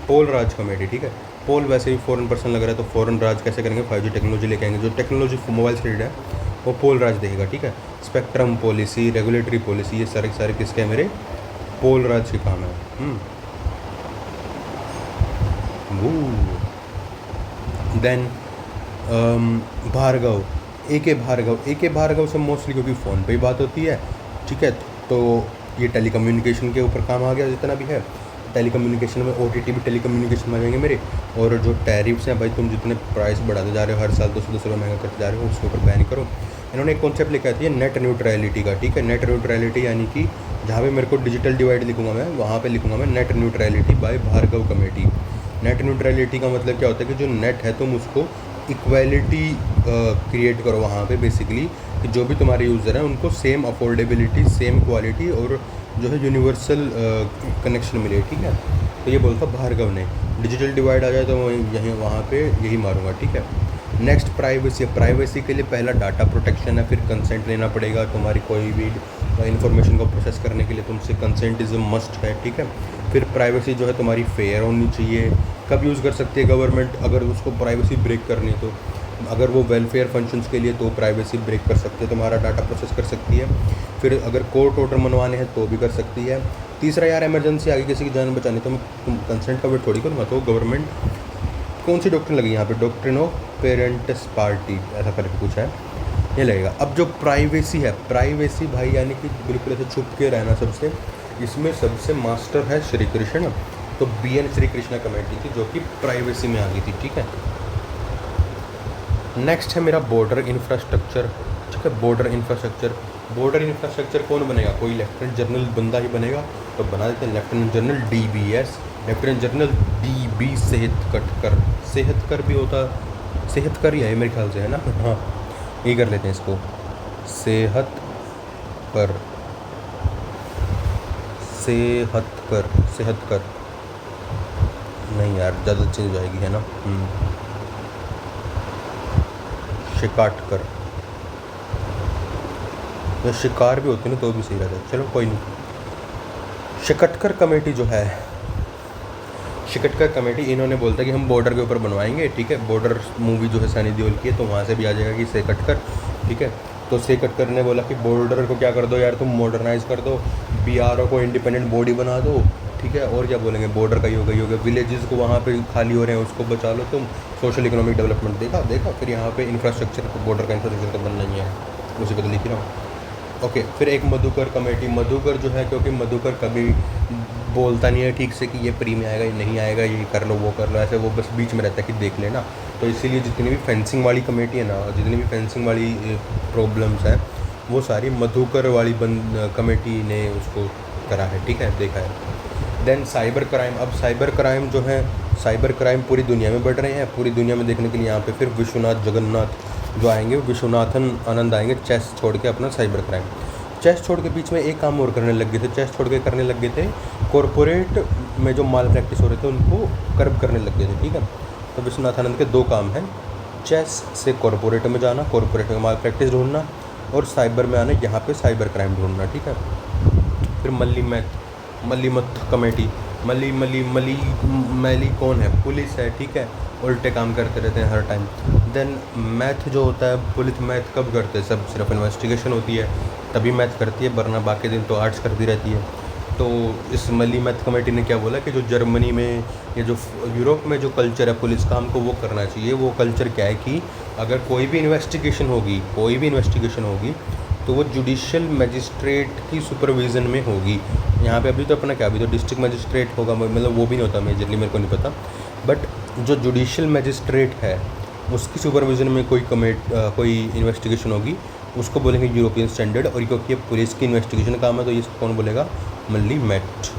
S1: पोल राज कमेटी, ठीक है। पोल वैसे ही फॉरेन पर्सन लग रहा है, तो फॉरेन राज कैसे करेंगे, 5G टेक्नोलॉजी लेके आएंगे। जो टेक्नोलॉजी मोबाइल से रिलेटेड है वो पोल राज देखेगा, ठीक है। स्पेक्ट्रम पॉलिसी, रेगुलेटरी पॉलिसी, ये सारे किसके हैं, मेरे पोल राज के काम है। देन भार्गव, ए के भार्गव से मोस्टली क्योंकि फ़ोन पे ही बात होती है, ठीक है। तो ये टेलीकम्युनिकेशन के ऊपर काम आ गया जितना भी है। टेलीकम्युनिकेशन में OTT भी टेलीकम्युनिकेशन में आ जाएंगे मेरे। और जो टैरिफ्स हैं भाई, तुम जितने प्राइस बढ़ाते जा रहे हो हर साल 200 रुपये महंगा करते जा रहे हो, उसके ऊपर बैन करो। इन्होंने एक कॉन्सेप्ट लिखा है नेट न्यूट्रलिटी का, ठीक है। नेट न्यूट्रलिटी यानी कि जहाँ पे मेरे को डिजिटल डिवाइड लिखूंगा मैं, वहाँ पे लिखूंगा मैं net neutrality by Bhargav committee. Net neutrality का मतलब क्या होता है कि जो नेट है तुम उसको इक्वालिटी क्रिएट करो वहाँ पे बेसिकली, कि जो भी तुम्हारे यूज़र हैं उनको सेम अफोर्डेबिलिटी, सेम क्वालिटी और जो है यूनिवर्सल कनेक्शन मिले, ठीक है। तो ये बोलता भार्गव ने। डिजिटल डिवाइड आ जाए तो यहीं वहाँ पे यही मारूंगा, ठीक है। Next privacy. प्राइवेसी के लिए पहला डाटा प्रोटेक्शन है, फिर कंसेंट लेना पड़ेगा। तुम्हारी कोई भी इन्फॉर्मेशन को प्रोसेस करने के लिए तुमसे कंसेंट इज़ अ मस्ट है, ठीक है। फिर प्राइवेसी जो है तुम्हारी फेयर होनी चाहिए। कब यूज़ कर सकती है गवर्नमेंट, अगर उसको प्राइवेसी ब्रेक करनी है तो, अगर वो वेलफेयर फंक्शंस के लिए तो प्राइवेसी ब्रेक कर सकती है, तुम्हारा डाटा प्रोसेस कर सकती है। फिर अगर कोर्ट ऑर्डर मनवाने हैं तो भी कर सकती है। तीसरा यार इमरजेंसी आ गई, किसी की जान बचानी, तो तुम कंसेंट का वेट थोड़ी करूँगा। तो गवर्नमेंट कौन सी डॉक्ट्रिन लगी यहाँ पे, डॉक्ट्रिन ऑफ पेरेंटस पार्टी ऐसा करके कुछ है, ये लगेगा। अब जो प्राइवेसी है, प्राइवेसी भाई यानी कि बिल्कुल ऐसे छुप के रहना सबसे, इसमें सबसे मास्टर है श्री कृष्ण। तो BN श्री कृष्ण कमेटी थी जो कि प्राइवेसी में आ गई थी, ठीक है। नेक्स्ट है मेरा बॉर्डर इंफ्रास्ट्रक्चर, ठीक है। बॉर्डर इंफ्रास्ट्रक्चर कौन बनेगा, कोई लेफ्टिनेंट जनरल बंदा ही बनेगा, तो बना देते हैं lieutenant general DBS, lieutenant general DB सेहतकर भी होता, सेहतकर ही है मेरे ख्याल से, है ना। हाँ, ये कर लेते हैं इसको, सेहतकर नहीं यार, ज़्यादा चेंज हो जाएगी, है ना। शिकाटकर या शिकार भी होती है ना, तो भी सही रहता है, चलो कोई नहीं। शिकटकर कमेटी जो है, शिकटकर कमेटी, इन्होंने बोलता है कि हम बॉर्डर के ऊपर बनवाएंगे, ठीक है। बॉर्डर मूवी जो है सनी देओल की है, तो वहाँ से भी आ जाएगा कि सेकटकर, ठीक है। तो सेकटकर ने बोला कि बॉर्डर को क्या कर दो यार, तुम मॉडर्नाइज कर दो, BRO को इंडिपेंडेंट बॉडी बना दो, ठीक है। और क्या बोलेंगे, बॉर्डर का ही हो गया, विलेजेस को वहाँ पे खाली हो रहे हैं उसको बचा लो तुम, सोशल इकोनॉमिक डेवलपमेंट देखा। फिर यहाँ पे इंफ्रास्ट्रक्चर, बॉर्डर का इंफ्रास्ट्रक्चर तो बनना ही है, उसी को तो लिख रहा हूँ। ओके, फिर एक मधुकर कमेटी। मधुकर जो है, क्योंकि मधुकर कभी बोलता नहीं है ठीक से कि ये प्री में आएगा, ये नहीं आएगा, ये कर लो वो कर लो, ऐसे वो बस बीच में रहता है कि देख लेना। तो इसीलिए जितनी भी फेंसिंग वाली कमेटी है ना, जितनी भी फेंसिंग वाली प्रॉब्लम्स हैं, वो सारी मधुकर वाली कमेटी ने उसको करा है, ठीक है, देखा है। Then cyber crime. अब साइबर क्राइम जो है, साइबर क्राइम पूरी दुनिया में बढ़ रहे हैं। पूरी दुनिया में देखने के लिए यहाँ पे फिर विश्वनाथ जगन्नाथ जो आएंगे, विश्वनाथन आनंद आएंगे, चेस छोड़ के अपना साइबर क्राइम, चेस छोड़ के बीच में एक काम और करने लग गए थे, चेस छोड़ के करने लग गए थे, कॉरपोरेट में जो माल प्रैक्टिस हो रहे थे उनको कर्ब करने लग गए थे, ठीक है। तो विश्वनाथ आनंद के 2 काम हैं, चेस से कॉरपोरेट में जाना, कॉरपोरेट में माल प्रैक्टिस ढूंढना, और साइबर में आना, यहाँ पे साइबर क्राइम ढूंढना, ठीक है। फिर मल्लीमथ कमेटी। मली कौन है, पुलिस है, ठीक है। उल्टे काम करते रहते हैं हर टाइम। देन मैथ जो होता है, पुलिस मैथ कब करते हैं, सब सिर्फ इन्वेस्टिगेशन होती है तभी मैथ करती है, वरना बाकी दिन तो आर्ट्स करती रहती है। तो इस मली मैथ कमेटी ने क्या बोला कि जो जर्मनी में या जो यूरोप में जो कल्चर है पुलिस का, हमको वो करना चाहिए। वो कल्चर क्या है कि अगर कोई भी इन्वेस्टिगेशन होगी तो वो जुडिशियल मजिस्ट्रेट की सुपरविज़न में होगी। यहाँ पे अभी तो अपना क्या, अभी तो डिस्ट्रिक्ट मजिस्ट्रेट होगा, मतलब वो भी नहीं होता मेजरली, मेरे को नहीं पता। बट जो जुडिशियल मजिस्ट्रेट है उसकी सुपरविज़न में कोई इन्वेस्टिगेशन होगी, उसको बोलेंगे यूरोपियन स्टैंडर्ड। और क्योंकि ये पुलिस की इन्वेस्टिगेशन काम है तो ये कौन बोलेगा, मल्ली मैथ।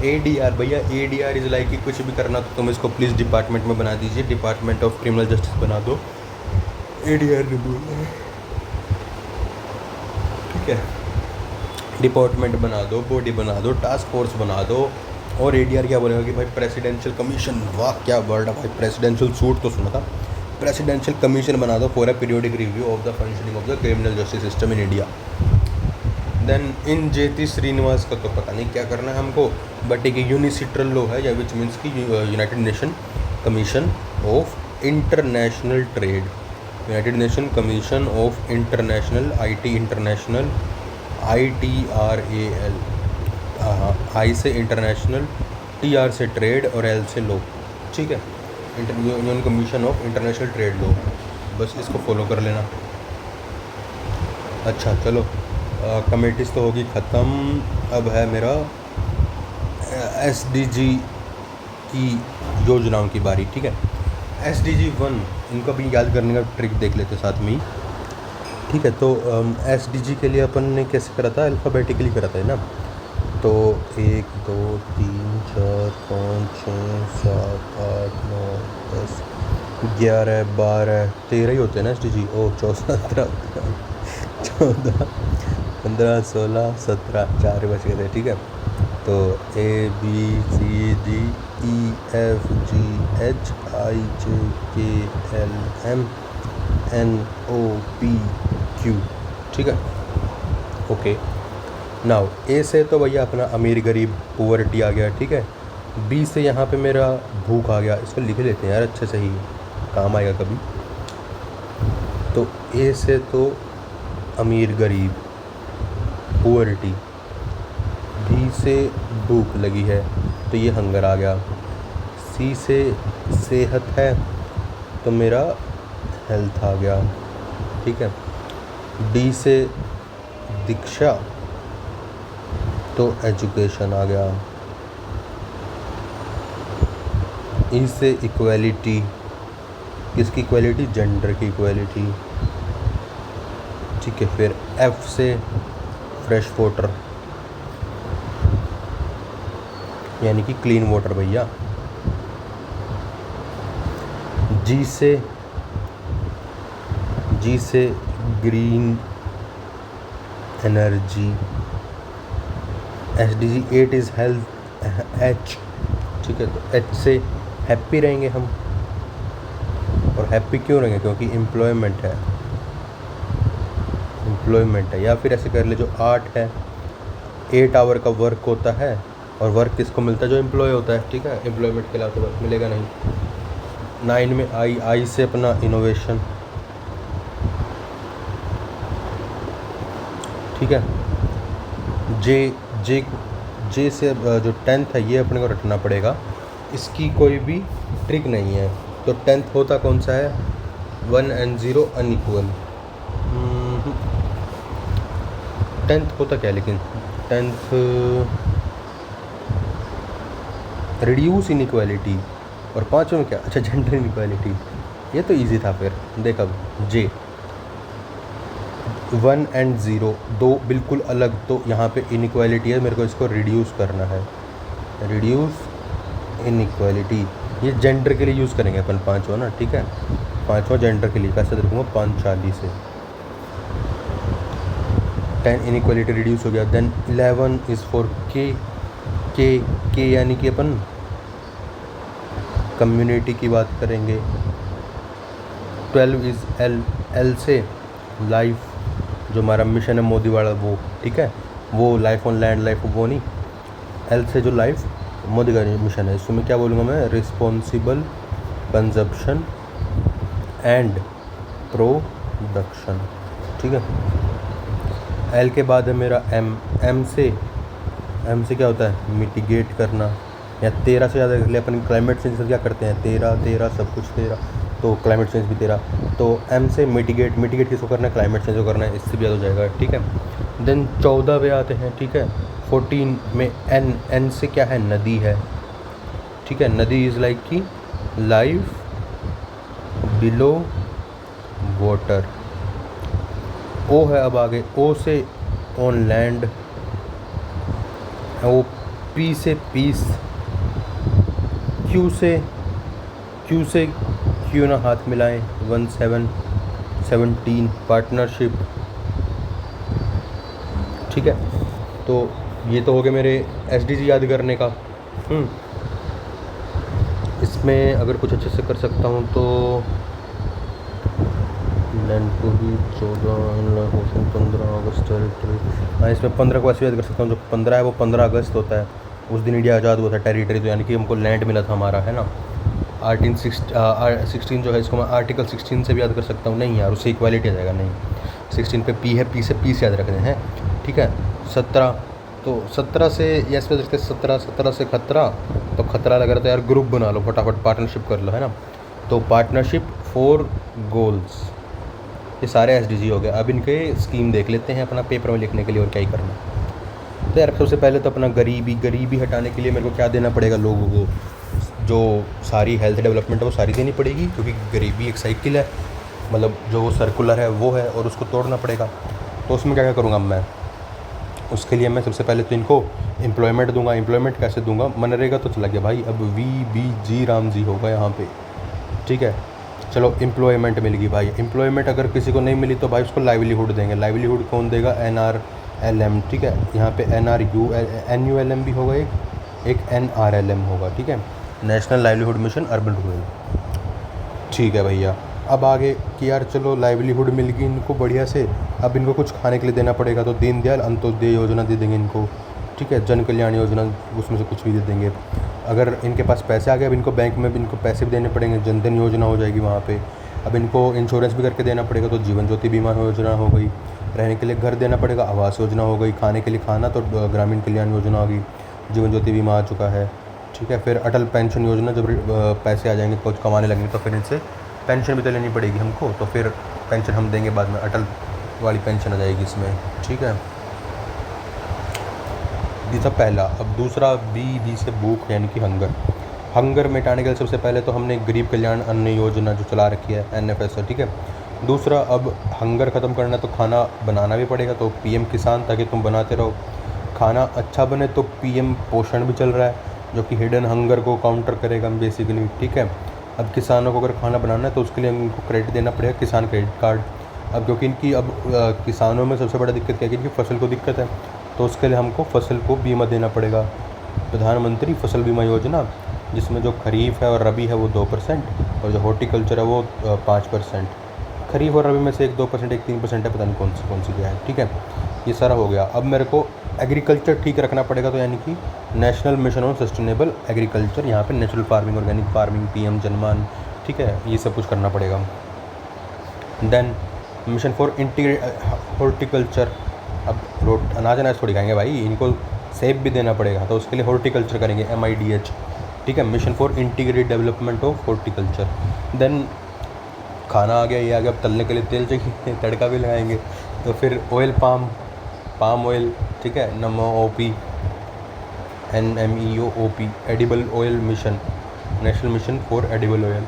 S1: ADR भैया, ADR इज़ लाइक कि कुछ भी करना तो तुम इसको प्लीज़ डिपार्टमेंट में बना दीजिए, डिपार्टमेंट ऑफ क्रिमिनल जस्टिस बना दो, ADR नहीं बोलना है, ठीक है। डिपार्टमेंट बना दो, बॉडी बना दो, टास्क फोर्स बना दो। और ADR क्या बोलेगा कि भाई प्रेसिडेंशियल कमीशन, वाह क्या वर्ड है भाई, प्रेसिडेंशियल सूट तो सुना था, प्रेसिडेंशियल कमीशन बना दो for a periodic review of the functioning of the criminal justice system in India. Then in JT Srinivas का तो पता नहीं क्या करना है हमको, बट एक यूनिसिट्रल लॉ है, या विच मीन्स की United nation commission of international trade, United nation commission of international international ITRAL, I से इंटरनेशनल, TR से ट्रेड और L से लॉ, ठीक है। Union commission of international trade law, बस इसको फॉलो कर लेना। अच्छा चलो, कमेटीज़ तो होगी ख़त्म। अब है मेरा SDG की योजनाओं की बारी। ठीक है, SDG 1 इनको भी याद करने का ट्रिक देख लेते साथ में ही। ठीक है, तो SDG के लिए अपन ने कैसे करा था, अल्फ़ाबेटिकली करा था, है ना। तो 1 2 3 4 5 6 7 8 9 10 11 12 13 ही होते हैं ना SDG। ओ 14 14 15 16 17 4 बच गए थे। ठीक है, तो A B C D E F G H I J K L M N O P Q। ठीक है, ओके। नाउ A से तो भैया अपना अमीर गरीब पुअर्टी आ गया। ठीक है, B से यहाँ पे मेरा भूख आ गया। इसको लिख लेते हैं यार अच्छे से, ही काम आएगा कभी। तो A से तो अमीर गरीब पुअर्टी, B से भूख लगी है तो ये हंगर आ गया। C से सेहत है तो मेरा हेल्थ आ गया। ठीक है, D से दीक्षा तो एजुकेशन आ गया। E से इक्वलिटी, किसकी इक्वलिटी, जेंडर की इक्वलिटी। ठीक है, फिर F से फ्रेश वाटर यानी कि क्लीन वाटर भैया। G से green energy. SDG 8 is health, H। ठीक है, तो H से हैप्पी रहेंगे हम। और हैप्पी क्यों रहेंगे, क्योंकि एम्प्लॉयमेंट है। या फिर ऐसे कर ले, जो 8 है 8 आवर का वर्क होता है, और वर्क किसको मिलता है, जो एम्प्लॉय होता है। ठीक है, एम्प्लॉयमेंट के अलावा तो वर्क मिलेगा नहीं। 9 में आई से अपना इनोवेशन। ठीक है, जे से जो 10th है ये अपने को रटना पड़ेगा, इसकी कोई भी ट्रिक नहीं है। तो 10th होता कौन सा है, 1 and 0 अनइक्वल। 10th होता क्या, लेकिन 10th रिड्यूस इनइक्वालिटी। और 5वें में क्या, अच्छा जेंडर इनइक्वालिटी। ये तो इजी था। फिर देख, अब जे 1 and 0 दो बिल्कुल अलग, तो यहाँ पे इनइक्वालिटी है, मेरे को इसको रिड्यूस करना है। रिड्यूस इनइक्वालिटी, ये जेंडर के लिए यूज़ करेंगे अपन 5वां ना। ठीक है, 5वां जेंडर के लिए कैसे रखूँगा, 540 से 10 इनइक्वालिटी रिड्यूस हो गया। देन 11 इज़ फॉर के यानी कि अपन कम्युनिटी की बात करेंगे। 12 इज़ एल से लाइफ, जो हमारा मिशन है मोदी वाला वो। ठीक है, वो लाइफ ऑन लैंड, लाइफ वो नहीं। एल से जो लाइफ मोदी का मिशन है, इसमें क्या बोलूँगा मैं, रिस्पॉन्सिबल कंजप्शन एंड प्रोडक्शन। ठीक है, एल के बाद है मेरा एम से क्या होता है, मिटिगेट करना। या 13 से ज़्यादा कर लिया अपन, क्लाइमेट चेंज क्या करते हैं, 13 सब कुछ 13, तो क्लाइमेट चेंज भी 13। तो एम से मिटिगेट किसको करना है, क्लाइमेट चेंज को करना है, इससे भी ज़्यादा हो जाएगा। ठीक है, देन 14 पे आते हैं। ठीक है, 14 में एन से क्या है, नदी है। ठीक है, नदी इज़ लाइक की लाइफ बिलो वाटर। ओ है अब आगे, ओ से ऑन लैंड। ओ पी से पीस। क्यू से क्यों ना हाथ मिलाएं, 17 पार्टनरशिप। ठीक है, तो ये तो हो गए मेरे SDG याद करने का। इसमें अगर कुछ अच्छे से कर सकता हूँ तो लैंड को भी 14 15 अगस्त टेरिटरी। हाँ, इसमें 15 को ऐसे याद कर सकता हूँ, जो 15 है वो 15 अगस्त होता है, उस दिन इंडिया आज़ाद हुआ था, टेरिटरी, तो यानी कि हमको लैंड मिला था हमारा, है ना। 16 जो है, इसको मैं आर्टिकल 16 से भी याद कर सकता हूँ। नहीं यार, उससे इक्वालिटी आ जाएगा, नहीं। 16 पे पी है, पी से पीस याद रखने हैं। ठीक है, 17, तो 17 से यस पे रखते हैं, 17 से खतरा, तो खतरा लग रहा था यार ग्रुप बना लो फटाफट, पार्टनरशिप कर लो, है ना। तो पार्टनरशिप फॉर गोल्स, ये सारे एसडीजी हो गए। अब इनके स्कीम देख लेते हैं अपना पेपर में लिखने के लिए और क्या ही करना है। तो यार सबसे पहले तो अपना गरीबी हटाने के लिए मेरे को क्या देना पड़ेगा लोगों को, जो सारी हेल्थ डेवलपमेंट है वो सारी देनी पड़ेगी, क्योंकि गरीबी एक साइकिल है, मतलब जो वो सर्कुलर है वो है, और उसको तोड़ना पड़ेगा। तो उसमें क्या क्या करूँगा मैं, उसके लिए मैं सबसे पहले तो इनको एम्प्लॉयमेंट दूंगा। एम्प्लॉयमेंट कैसे दूंगा, मनरेगा तो चला गया भाई, अब VBG राम जी होगा यहाँ पे, ठीक है। चलो एम्प्लॉयमेंट मिल गई भाई। एम्प्लॉयमेंट अगर किसी को नहीं मिली तो भाई उसको लाइवलीहुड देंगे। लाइवलीहुड कौन देगा, NRLM, ठीक है। यहाँ पे NULM भी होगा, एक NRLM होगा, ठीक है, national livelihood mission urban rural, ठीक है भैया। अब आगे कि यार चलो लाइवलीहुड मिल गई इनको बढ़िया से, अब इनको कुछ खाने के लिए देना पड़ेगा, तो दीनदयाल अंत्योदय योजना दे देंगे इनको, ठीक है, जन कल्याण योजना, उसमें से कुछ भी दे देंगे। अगर इनके पास पैसे आ गए, अब इनको बैंक में भी इनको पैसे भी देने पड़ेंगे, जनधन योजना हो जाएगी वहाँ पे। अब इनको इंश्योरेंस भी करके देना पड़ेगा, तो जीवन ज्योति बीमा योजना हो गई। रहने के लिए घर देना पड़ेगा, आवास योजना हो गई। खाने के लिए खाना, तो ग्रामीण कल्याण योजना होगी, जीवन ज्योति बीमा आ चुका है, ठीक है। फिर अटल पेंशन योजना, जब पैसे आ जाएंगे कुछ कमाने लगेंगे तो फिर इनसे पेंशन भी तो लेनी पड़ेगी हमको, तो फिर पेंशन हम देंगे बाद में, अटल वाली पेंशन आ जाएगी इसमें, ठीक है। ये सब पहला। अब दूसरा बी से भूख यानी कि हंगर मिटाने के लिए सबसे पहले तो हमने गरीब कल्याण अन्न योजना जो चला रखी है, NFS, ठीक है। दूसरा, अब हंगर ख़त्म करना तो खाना बनाना भी पड़ेगा, तो PM किसान, ताकि तुम बनाते रहो खाना अच्छा बने। तो PM पोषण भी चल रहा है, जो कि हिडन हंगर को काउंटर करेगा बेसिकली, ठीक है। अब किसानों को अगर खाना बनाना है तो उसके लिए उनको क्रेडिट देना पड़ेगा, किसान क्रेडिट कार्ड। अब क्योंकि इनकी अब किसानों में सबसे बड़ा दिक्कत क्या है कि इनकी फसल को दिक्कत है, तो उसके लिए हमको फसल को बीमा देना पड़ेगा। प्रधानमंत्री फसल बीमा योजना, जिसमें जो खरीफ है और रबी है वो 2%, और जो हॉर्टिकल्चर है वो 5%। खरीफ और रबी में से एक 2%, एक 3% है, पता नहीं कौन सी क्या है, ठीक है। ये सारा हो गया। अब मेरे को एग्रीकल्चर ठीक रखना पड़ेगा, तो यानी कि national mission on sustainable agriculture, यहाँ पे natural farming, organic farming, PM जनमान, ठीक है, ये सब कुछ करना पड़ेगा। देन मिशन फॉर हॉर्टिकल्चर, अब अनाज थोड़ी खाएंगे भाई, इनको सेब भी देना पड़ेगा, तो उसके लिए हॉर्टिकल्चर करेंगे, MIDH, ठीक है, mission for integrated development of horticulture. Then खाना आ गया, ये आ गया, अब तलने के लिए तेल चाहिए, तड़का भी लगाएंगे, तो फिर ऑयल, पाम ऑयल, ठीक है, NMEOOP, edible oil mission, national mission for edible oil,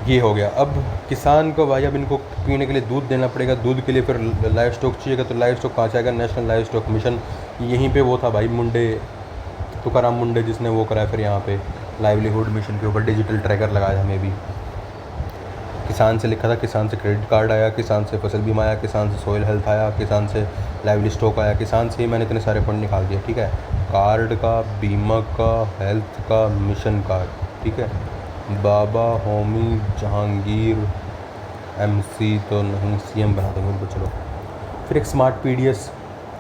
S1: ये हो गया। अब किसान को भाई, अब इनको पीने के लिए दूध देना पड़ेगा, दूध के लिए फिर लाइव स्टॉक चाहिएगा, तो लाइव स्टॉक कहाँ से आएगा, नेशनल लाइव स्टॉक मिशन। यहीं पे वो था भाई तुकाराम मुंडे, जिसने वो कराया फिर यहाँ पे लाइवलीहुड मिशन के ऊपर डिजिटल ट्रैकर लगाया हमें भी। किसान से लिखा था, किसान से क्रेडिट कार्ड आया, किसान से फसल बीमा आया, किसान से सॉइल हेल्थ आया, किसान से लाइवली स्टॉक आया, किसान से ही मैंने इतने सारे फंड निकाल दिए, ठीक है। कार्ड का, बीमा का, हेल्थ का, मिशन कार्ड, ठीक है। बाबा होमी जहांगीर MC तो नहीं, CM बना देंगे उनको, चलो। फिर एक स्मार्ट PDS,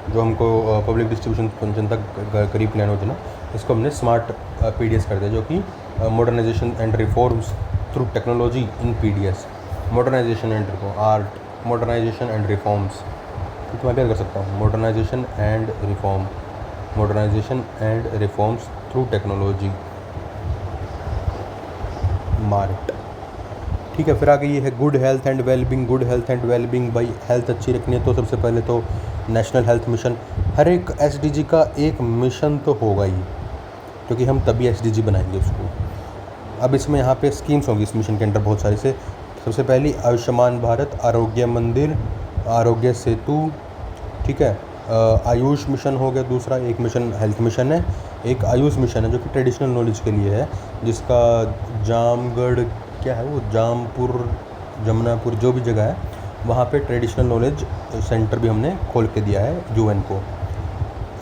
S1: जो हमको पब्लिक डिस्ट्रीब्यूशन जनता गरीब कल्याण योजना, इसको हमने स्मार्ट PDS कर दिया, जो कि modernisation and reforms through technology in PDS, modernisation and modernisation and reforms, तो मैं क्या कर सकता हूँ, modernisation and reforms through technology, mart, ठीक है। फिर आगे ये है गुड हेल्थ एंड वेलबींग, भाई हेल्थ अच्छी रखनी है तो सबसे पहले तो नेशनल हेल्थ मिशन, हर एक SDG का एक मिशन तो होगा ही, क्योंकि हम तभी SDG बनाएंगे उसको। अब इसमें यहाँ पे स्कीम्स होंगी इस मिशन के अंदर बहुत सारी से। सबसे पहली आयुष्मान भारत, आरोग्य मंदिर, आरोग्य सेतु, ठीक है। आयुष मिशन हो गया दूसरा, एक मिशन हेल्थ मिशन है, एक आयुष मिशन है जो कि ट्रेडिशनल नॉलेज के लिए है, जिसका जामगढ़ क्या है वो, जामपुर, जमुनापुर, जो भी जगह है वहाँ पे ट्रेडिशनल नॉलेज सेंटर भी हमने खोल के दिया है UN को।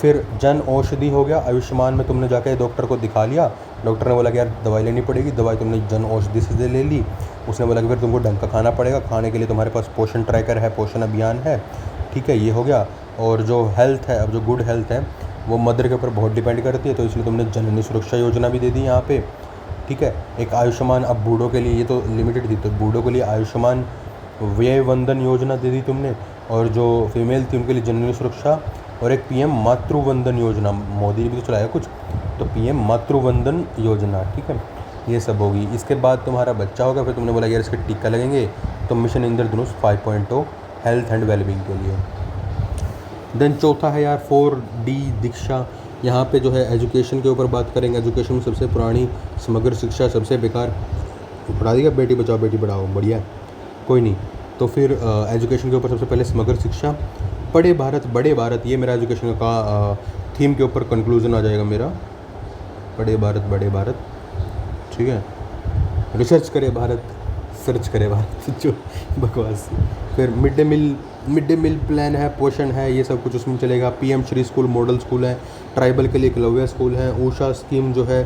S1: फिर जन औषधि हो गया, आयुष्मान में तुमने जाके डॉक्टर को दिखा लिया, डॉक्टर ने बोला कि यार दवाई लेनी पड़ेगी, दवाई तुमने जन औषधि से ले ली, उसने बोला कि फिर तुमको ढंग का खाना पड़ेगा, खाने के लिए तुम्हारे पास पोषण ट्रैकर है, पोषण अभियान है, ठीक है, ये हो गया। और जो हेल्थ है, अब जो गुड हेल्थ है वो मदर के ऊपर बहुत डिपेंड करती है, तो इसलिए तुमने जननी सुरक्षा योजना भी दे दी यहाँ पे, ठीक है। एक आयुष्मान, अब बूढ़ों के लिए, ये तो लिमिटेड थी, तो बूढ़ों के लिए आयुष्मान व्यय वंदन योजना दे दी तुमने, और जो फीमेल थी उनके लिए जननी सुरक्षा, और एक PM मातृ वंदन योजना, मोदी ने भी तो चलाया कुछ, तो पीएम मातृवंदन योजना, ठीक है, ये सब होगी। इसके बाद तुम्हारा बच्चा होगा, फिर तुमने बोला यार इसके टीका लगेंगे, तो mission Indradhanush 5.0 health and wellbeing के लिए। देन चौथा है यार 4D दीक्षा। यहाँ पे जो है एजुकेशन के ऊपर बात करेंगे। एजुकेशन में सबसे पुरानी समग्र शिक्षा, सबसे बेकार पढ़ा दिया बेटी बचाओ बेटी पढ़ाओ, बढ़िया, कोई नहीं। तो फिर एजुकेशन के ऊपर सबसे पहले समग्र शिक्षा, बड़े भारत, ये मेरा एजुकेशन का थीम के ऊपर कंक्लूजन आ जाएगा मेरा, बड़े भारत, ठीक है। रिसर्च करे भारत, सर्च करे भारत, जो बकवास। फिर मिड डे मील प्लान है, पोषण है, ये सब कुछ उसमें चलेगा। PM Shri school model school है, ट्राइबल के लिए एकलव्य स्कूल है, ऊषा स्कीम जो है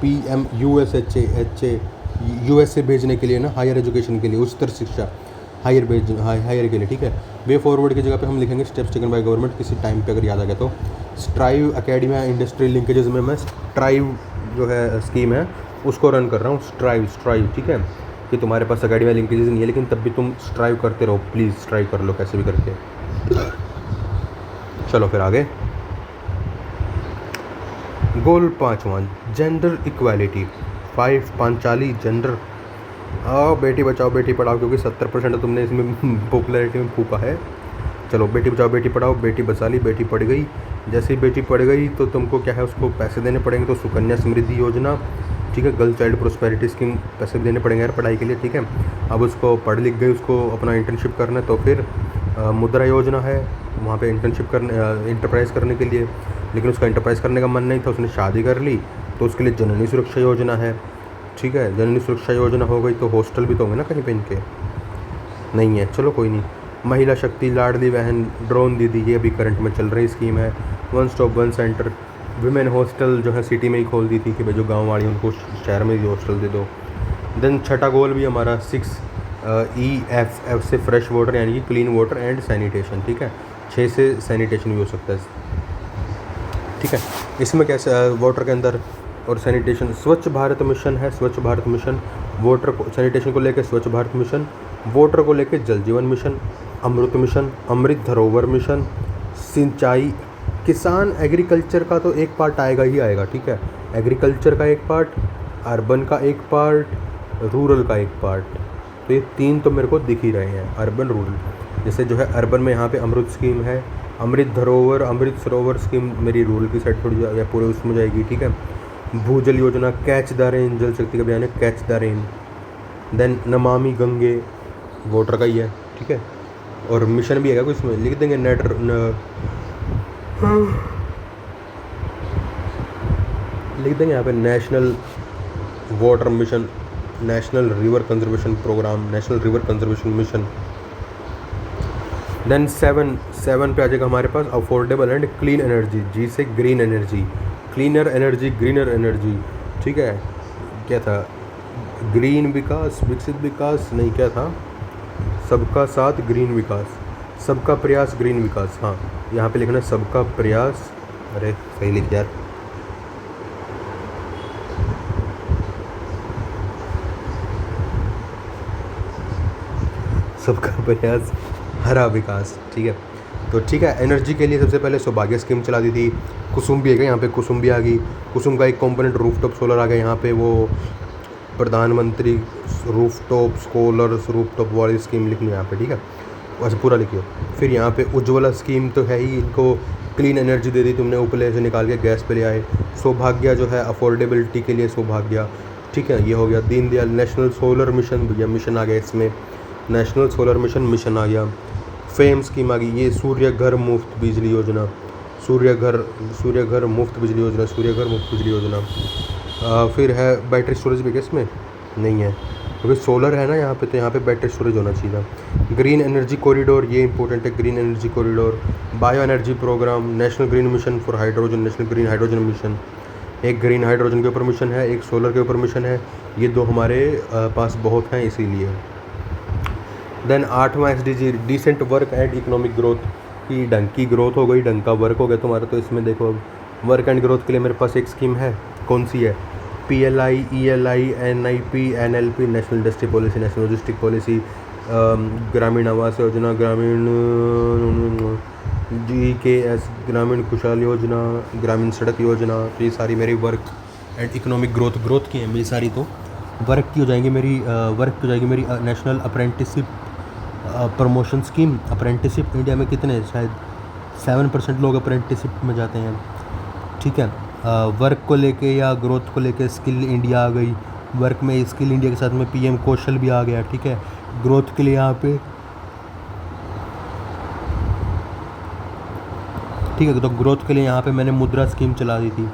S1: पीएम यूएसए भेजने के लिए ना, हायर एजुकेशन के लिए, उच्चतर शिक्षा हायर के लिए, ठीक है। वे फॉरवर्ड की जगह पे हम लिखेंगे स्टेप्स टेकन बाय गवर्नमेंट, किसी टाइम पे अगर याद आ गया तो। स्ट्राइव अकेडमी इंडस्ट्रियल लिंकेजेस में मैं स्ट्राइव जो है स्कीम है उसको रन कर रहा हूँ, स्ट्राइव, ठीक है, कि तुम्हारे पास अकेडमी लिंकेजेस नहीं है लेकिन तब भी तुम स्ट्राइव करते रहो, प्लीज़ स्ट्राइव कर लो कैसे भी करके। चलो फिर आगे, गोल 5वां जेंडर इक्वालिटी, 5 पांचाली जेंडर, आओ बेटी बचाओ बेटी पढ़ाओ, क्योंकि 70% तुमने इसमें पॉपुलैरिटी में फूका है। चलो बेटी बचाओ बेटी पढ़ाओ, बेटी बचा ली, बेटी पढ़ गई, जैसे ही बेटी पढ़ गई तो तुमको क्या है, उसको पैसे देने पड़ेंगे, तो सुकन्या समृद्धि योजना, ठीक है, गर्ल चाइल्ड प्रोस्पेरिटी स्कीम, पैसे देने पड़ेंगे यार पढ़ाई के लिए, ठीक है। अब उसको पढ़ लिख गई, उसको अपना इंटर्नशिप करना है, तो फिर मुद्रा योजना है, वहाँ पे इंटर्नशिप करने इंटरप्राइज़ करने के लिए, लेकिन उसका इंटरप्राइज़ करने का मन नहीं था, उसने शादी कर ली, तो उसके लिए जननी सुरक्षा योजना है, ठीक है। जननी सुरक्षा योजना हो गई तो हॉस्टल भी तो होंगे ना कहीं पे इनके, नहीं है, चलो कोई नहीं। महिला शक्ति, लाडली बहन, ड्रोन दीदी, ये अभी करंट में चल रही स्कीम है। One stop one centre, women hostel जो है सिटी में ही खोल दी थी कि भाई जो गांव वाली उनको शहर में ही हॉस्टल दे दो। देन छठा गोल भी हमारा 6EF से फ्रेश वाटर यानी कि क्लीन वाटर एंड सैनिटेशन, ठीक है, 6 से सैनिटेशन भी हो सकता है, ठीक है। इसमें कैसे वाटर के अंदर और सैनिटेशन, स्वच्छ भारत मिशन है, स्वच्छ भारत मिशन, वाटर को सैनिटेशन को लेकर स्वच्छ भारत मिशन, वाटर को लेकर जल जीवन मिशन, अमृत मिशन, अमृत धरोहर मिशन, सिंचाई, किसान, एग्रीकल्चर का तो एक पार्ट आएगा ही आएगा, ठीक है, एग्रीकल्चर का एक पार्ट, अर्बन का एक पार्ट, रूरल का एक पार्ट, तो ये 3 तो मेरे को दिख ही रहे हैं, अर्बन रूरल। जैसे जो है अर्बन में यहाँ पे अमृत स्कीम है, अमृत धरोहर, अमृत सरोवर स्कीम मेरी रूरल की साइड थोड़ी या पूरे उसमें जाएगी, ठीक है। भूजल योजना, कैच द रेन, जल शक्ति का अभियान है, catch the rain. Then Namami Gange, water का ही है, ठीक है, और मिशन भी है कोई इसमें, लिख देंगे लिख देंगे यहाँ पे national water mission, national river conservation programme, national river conservation mission. Then 7 पे आ जाएगा हमारे पास अफोर्डेबल एंड क्लीन एनर्जी, जी से green energy, cleaner energy, greener energy, ठीक है। क्या था, ग्रीन विकास, विकसित विकास नहीं, क्या था, सबका साथ ग्रीन विकास, सबका प्रयास ग्रीन विकास, हाँ यहाँ पे लिखना सबका प्रयास, अरे सही लिख यार, सबका प्रयास हरा विकास, ठीक है। तो ठीक है, एनर्जी के लिए सबसे पहले सौभाग्य स्कीम चला दी थी, कुसुम भी है, यहाँ पे कुसुम भी आ गई, कुसुम का एक कंपोनेंट रूफटॉप सोलर आ गया यहाँ पे, वो प्रधानमंत्री रूफटॉप सोलर रूफटॉप वाली स्कीम लिखनी है यहाँ पे, ठीक है, वैसे पूरा लिखियो। फिर यहाँ पे उज्ज्वला स्कीम तो है ही, इनको क्लीन एनर्जी दे दी तुमने, उपले से निकाल के गैस पे ले आए। सौभाग्य जो है अफोर्डेबिलिटी के लिए सौभाग्य, ठीक है, ये हो गया। दीनदयाल नेशनल सोलर मिशन, भैया मिशन आ गया इसमें, नेशनल सोलर मिशन आ गया। फेम स्कीम आ गई, ये सूर्य घर मुफ्त बिजली योजना, सूर्य घर मुफ्त बिजली योजना, सूर्य घर मुफ्त बिजली योजना। फिर है बैटरी स्टोरेज भी क्या इसमें, नहीं है क्योंकि सोलर है ना यहाँ पे, तो यहाँ पे बैटरी स्टोरेज होना चाहिए था। ग्रीन एनर्जी कॉरिडोर, ये इंपॉर्टेंट है, green energy corridor. Bio energy programme, national green mission for hydrogen, national green hydrogen mission, एक ग्रीन हाइड्रोजन के ऊपर मिशन है, एक सोलर के ऊपर मिशन है, ये 2 हमारे पास बहुत हैं इसीलिए। देन 8वां SDG decent work and economic growth, की ढंग की ग्रोथ हो गई, ढंग का वर्क हो गया तुम्हारा। तो इसमें देखो अब वर्क एंड ग्रोथ के लिए मेरे पास एक स्कीम है, कौन सी है, PLI, ELI, NIP, NLP, national industry policy, national logistic policy, Gramin Awas Yojana, ग्रामीण GKS ग्रामीण खुशहाल योजना, ग्रामीण सड़क योजना, तो ये सारी मेरी वर्क एंड इकोनॉमिक ग्रोथ की है मेरी सारी। तो वर्क की हो जाएगी मेरी national apprenticeship promotion scheme. Apprenticeship India में कितने हैं? शायद 7% लोग अप्रेंटिसशिप में जाते हैं, ठीक है। वर्क को लेके या ग्रोथ को लेके स्किल इंडिया आ गई। वर्क में स्किल इंडिया के साथ में PM कौशल भी आ गया, ठीक है। ग्रोथ के लिए यहाँ पे, ठीक है, तो ग्रोथ के लिए यहाँ पे मैंने मुद्रा स्कीम चला दी थी,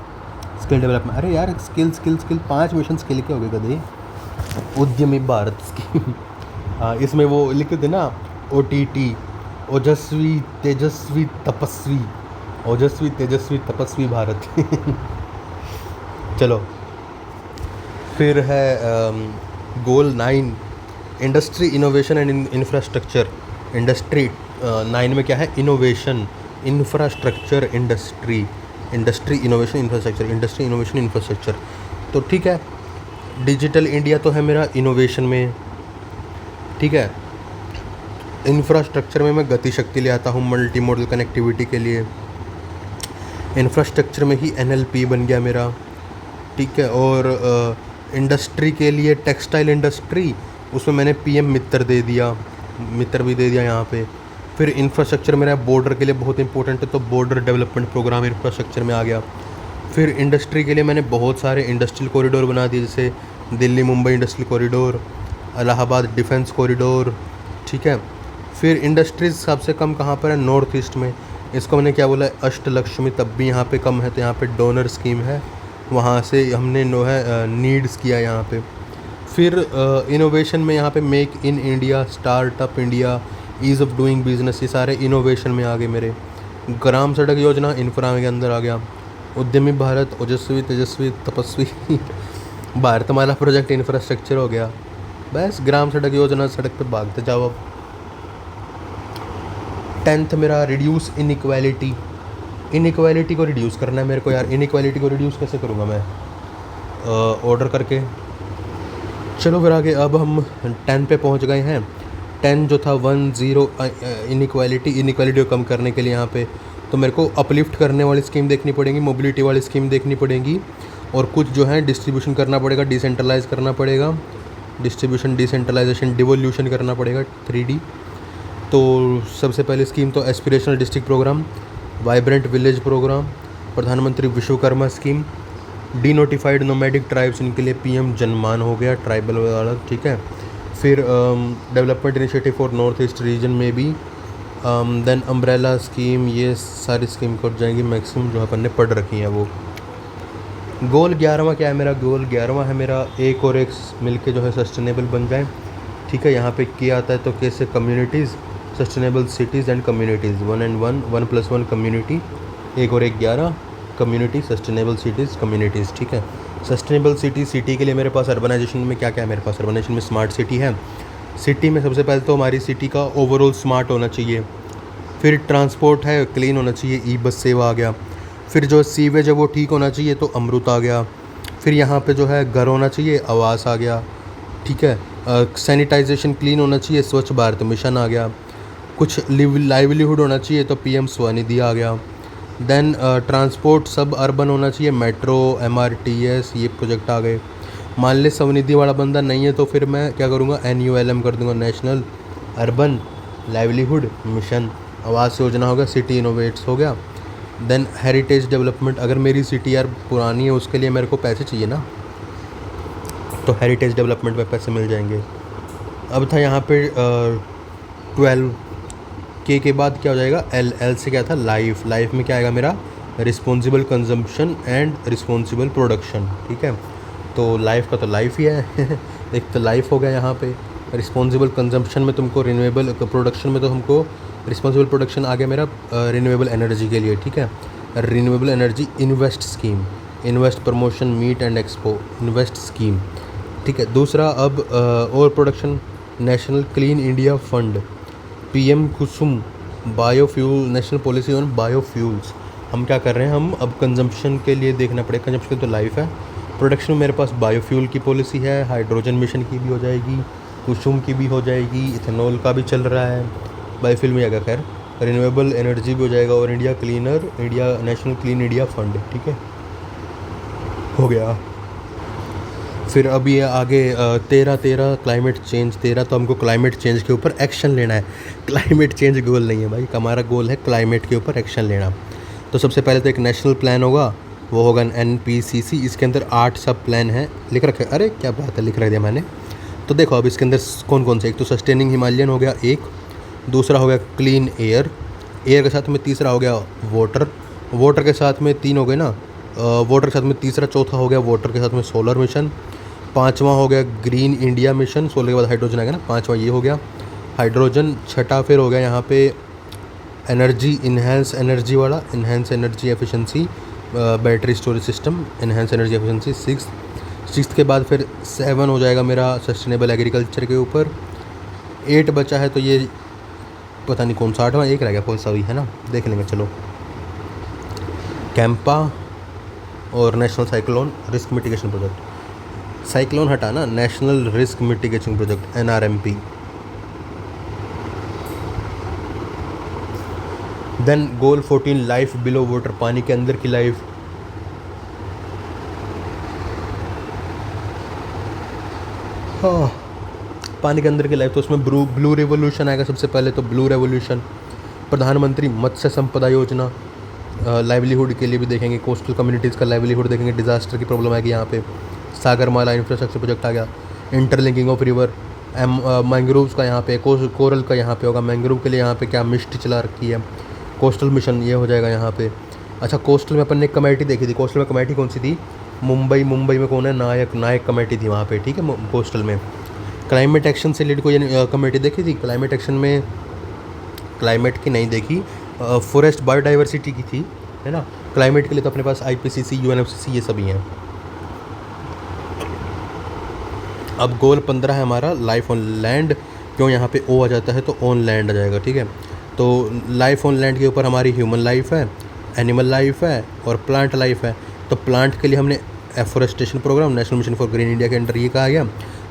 S1: स्किल डेवलपमेंट। अरे यार स्किल 5 मिशन स्किल के हो गए गधे। उद्यमी भारत स्कीम इसमें वो लिख दे ना, OTT, ओजस्वी तेजस्वी तपस्वी भारत चलो, फिर है गोल 9 industry innovation and infrastructure. Industry 9 में क्या है? Innovation, infrastructure, industry innovation infrastructure. तो ठीक है, डिजिटल इंडिया तो है मेरा इनोवेशन में, ठीक है। इंफ्रास्ट्रक्चर में मैं गति शक्ति ले आता हूँ मल्टी मॉडल कनेक्टिविटी के लिए। इंफ्रास्ट्रक्चर में ही NLP बन गया मेरा, ठीक है। और इंडस्ट्री के लिए टेक्सटाइल इंडस्ट्री, उसमें मैंने PM मित्र भी दे दिया यहाँ पे। फिर इंफ्रास्ट्रक्चर मेरा बॉर्डर के लिए बहुत इंपॉर्टेंट है, तो बॉर्डर डेवलपमेंट प्रोग्राम इंफ्रास्ट्रक्चर में आ गया। फिर इंडस्ट्री के लिए मैंने बहुत सारे इंडस्ट्रियल कॉरिडोर बना दिए, जैसे Delhi Mumbai industrial corridor, Allahabad defence corridor, ठीक है। फिर इंडस्ट्रीज सबसे कम कहाँ पर है? नॉर्थ ईस्ट में। इसको मैंने क्या बोला? अष्टलक्ष्मी। तब भी यहाँ पे कम है, तो यहाँ पे डोनर स्कीम है, वहाँ से हमने नीड्स किया यहाँ पे। फिर इनोवेशन में यहाँ पे make in India, startup India, ease of doing business, ये सारे इनोवेशन में आ गए मेरे। ग्राम सड़क योजना इंफ्रा के अंदर आ गया। उद्यमी भारत, ओजस्वी तेजस्वी तपस्वी भारतमाला प्रोजेक्ट इंफ्रास्ट्रक्चर हो गया। बस ग्राम सड़क योजना, सड़क पे भागते जाओ। अब 10th मेरा रिड्यूस इनइक्वालिटी को रिड्यूस करना है मेरे को। यार इनइक्वालिटी को रिड्यूस कैसे करूँगा मैं? ऑर्डर करके। चलो फिर आगे, अब हम 10 पे पहुँच गए हैं। 10 जो था 10 इनइक्वालिटी को कम करने के लिए यहाँ पे तो मेरे को अपलिफ्ट करने वाली स्कीम देखनी पड़ेगी, मोबिलिटी वाली स्कीम देखनी पड़ेगी, और कुछ जो है डिस्ट्रीब्यूशन करना पड़ेगा, डिसेंट्रलाइज करना पड़ेगा, डिस्ट्रीब्यूशन डिसेंट्रलाइजेशन डिवोल्यूशन करना पड़ेगा, 3D। तो सबसे पहली स्कीम तो aspirational district programme, vibrant village programme, Pradhan Mantri Vishwakarma scheme, denotified nomadic tribes, इनके लिए PM जनमान हो गया, ट्राइबल वाला, ठीक है। फिर development initiative for north east region में भी, देन अम्ब्रेला स्कीम, ये सारी स्कीम कर जाएंगी मैक्सिमम जो अपन ने पढ़ रखी हैं वो। गोल 11वां क्या है मेरा? गोल 11वां है मेरा एक और एक मिलके जो है सस्टेनेबल बन जाए, ठीक है। यहाँ पे किया आता है तो कैसे? Communities, sustainable cities and communities, 1 and 1, 1+1 community, एक और एक 11 कम्युनिटी, सस्टेनेबल सिटीज़ कम्युनिटीज़, ठीक है। सस्टेनेबल सिटी के लिए मेरे पास अर्बनाइजेशन में क्या क्या है मेरे पास? अर्बनाइजेशन में स्मार्ट सिटी है। सिटी में सबसे पहले तो हमारी सिटी का ओवरऑल स्मार्ट होना चाहिए। फिर ट्रांसपोर्ट है, क्लीन होना चाहिए, ई-बस सेवा आ गया। फिर जो सीवेज है वो ठीक होना चाहिए, तो अमृत आ गया। फिर यहाँ पे जो है घर होना चाहिए, आवास आ गया, ठीक है। सैनिटाइजेशन क्लीन होना चाहिए, स्वच्छ भारत मिशन आ गया। कुछ लाइवलीहुड होना चाहिए, तो PM स्वनिधि आ गया। देन ट्रांसपोर्ट सब अर्बन होना चाहिए, मेट्रो, MRTS, ये प्रोजेक्ट आ गए। मान ले स्वनिधि वाला बंदा नहीं है तो फिर मैं क्या करूँगा? NULM कर दूँगा, national urban livelihood mission. Awas Yojana हो गया, सिटी इनोवेट्स हो गया। देन हेरिटेज डेवलपमेंट, अगर मेरी सिटी यार पुरानी है उसके लिए मेरे को पैसे चाहिए ना, तो हेरिटेज डेवलपमेंट में पैसे मिल जाएंगे। अब था यहाँ पे 12 के बाद क्या हो जाएगा? L से क्या था? लाइफ में क्या आएगा मेरा? Responsible consumption and responsible production, ठीक है। तो लाइफ का तो लाइफ ही है एक तो लाइफ हो गया यहाँ पे। रिस्पॉन्सिबल कंजम्पशन में तुमको रिन्यूएबल, प्रोडक्शन में तो हमको रिस्पॉन्सिबल प्रोडक्शन आ गया मेरा रिन्यूएबल एनर्जी के लिए, ठीक है। Renewable energy invest scheme, invest promotion meet and expo invest scheme, ठीक है। दूसरा अब और production, national clean India fund, PM Kusum, biofuel, national policy on biofuels. हम क्या कर रहे हैं? हम अब कंजम्पशन के लिए देखना पड़ेगा, कंजम्पशन तो लाइफ है। प्रोडक्शन में मेरे पास बायोफ्यूल की पॉलिसी है, हाइड्रोजन मिशन की भी हो जाएगी, कुसुम की भी हो जाएगी, इथेनॉल का भी चल रहा है, बायोफ्यूल में आएगा खैर, रिन्यूएबल एनर्जी भी हो जाएगा और India national clean India fund, ठीक है, हो गया। फिर अब ये आगे 13 क्लाइमेट चेंज 13, तो हमको क्लाइमेट चेंज के ऊपर एक्शन लेना है। क्लाइमेट चेंज गोल नहीं है भाई, हमारा गोल है क्लाइमेट के ऊपर एक्शन लेना। तो सबसे पहले तो एक नेशनल प्लान होगा, वो होगा NPCC। इसके अंदर 8 सब प्लान हैं, लिख रखे, अरे क्या बात है, लिख रख दिया मैंने। तो देखो अब इसके अंदर कौन कौन से, एक तो सस्टेनिंग हिमालयन हो गया, एक दूसरा हो गया क्लीन एयर, एयर के साथ में तीसरा हो गया वाटर के साथ में 3 हो गए ना, वाटर के साथ में तीसरा, चौथा हो गया वाटर के साथ में सोलर मिशन, पाँचवा हो गया ग्रीन इंडिया मिशन, सोलर के बाद हाइड्रोजन आएगा ना, पाँचवा ये हो गया हाइड्रोजन। छठा फिर हो गया यहाँ पे energy enhance energy efficiency battery storage system, enhance energy efficiency. Six के बाद फिर 7 हो जाएगा मेरा सस्टेनेबल एग्रीकल्चर के ऊपर। 8 बचा है, तो ये पता नहीं कौन सा 8वां, एक रह गया कौन सा भी है ना, देख लेंगे चलो। कैंपा और national cyclone risk mitigation project, cyclone हटाना, national risk mitigation project NRMP। Then goal 14 life below water, पानी के अंदर की लाइफ। हाँ, पानी के अंदर की लाइफ, तो उसमें ब्लू रेवोल्यूशन आएगा सबसे पहले। तो ब्लू रेवोल्यूशन, प्रधानमंत्री मत्स्य संपदा योजना, लाइवलीहुड के लिए भी देखेंगे, कोस्टल कम्युनिटीज़ का लाइवलीहुड देखेंगे, डिज़ास्टर की प्रॉब्लम आएगी यहाँ पे। सागरमाला इंफ्रास्ट्रक्चर प्रोजेक्ट आ गया, इंटरलिंकिंग ऑफ रिवर, मैंग्रोव्स का यहाँ पे, कोरल का यहाँ पे होगा, मैंग्रोव के लिए यहाँ पे क्या मिस्ट चला रखी है, कोस्टल मिशन ये हो जाएगा यहाँ पे। अच्छा, कोस्टल में अपन ने कमेटी देखी थी, कोस्टल में कमेटी कौन सी थी, मुंबई में कौन है, नायक कमेटी थी वहाँ पे, ठीक है, कोस्टल में। क्लाइमेट एक्शन से रिलेटेड कोई कमेटी देखी थी, क्लाइमेट एक्शन में क्लाइमेट की नहीं देखी, फॉरेस्ट बायोडाइवर्सिटी की थी, है ना। क्लाइमेट के लिए तो अपने पास IPCC UNFCCC ये सभी हैं। अब गोल 15 है हमारा लाइफ ऑन लैंड, क्यों यहाँ पे ओ आ जाता है तो ऑन लैंड आ जाएगा, ठीक है। तो लाइफ ऑन लैंड के ऊपर हमारी ह्यूमन लाइफ है, एनिमल लाइफ है और प्लांट लाइफ है। तो प्लांट के लिए हमने afforestation programme national mission for green India के अंडर ये कहा गया।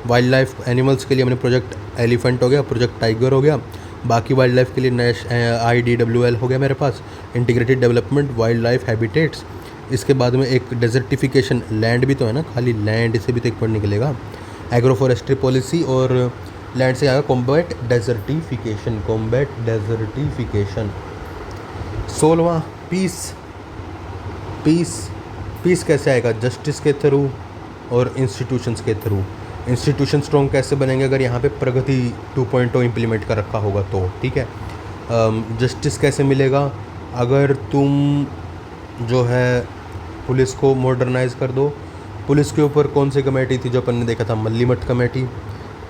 S1: वाइल्ड लाइफ एनिमल्स के लिए हमने प्रोजेक्ट एलिफेंट हो गया, प्रोजेक्ट टाइगर हो गया। बाकी वाइल्ड लाइफ के लिए IDWL हो गया मेरे पास, integrated development wildlife habitats. इसके बाद में एक डेजर्टिफिकेशन, लैंड भी तो है ना, खाली लैंड से भी तो एक पॉइंट निकलेगा। एग्रो फॉरेस्ट्री पॉलिसी और लैंड से आएगा कॉम्बैट डेजर्टिफिकेशन। 16वां पीस कैसे आएगा, जस्टिस के थ्रू और इंस्टीट्यूशंस के थ्रू। इंस्टीट्यूशन स्ट्रॉन्ग कैसे बनेंगे, अगर यहाँ पे प्रगति 2.0 इम्प्लीमेंट कर रखा होगा तो, ठीक है। जस्टिस कैसे मिलेगा, अगर तुम जो है पुलिस को मॉडर्नाइज कर दो। पुलिस के ऊपर कौन सी कमेटी थी जो अपन ने देखा था, मल्लीमठ कमेटी,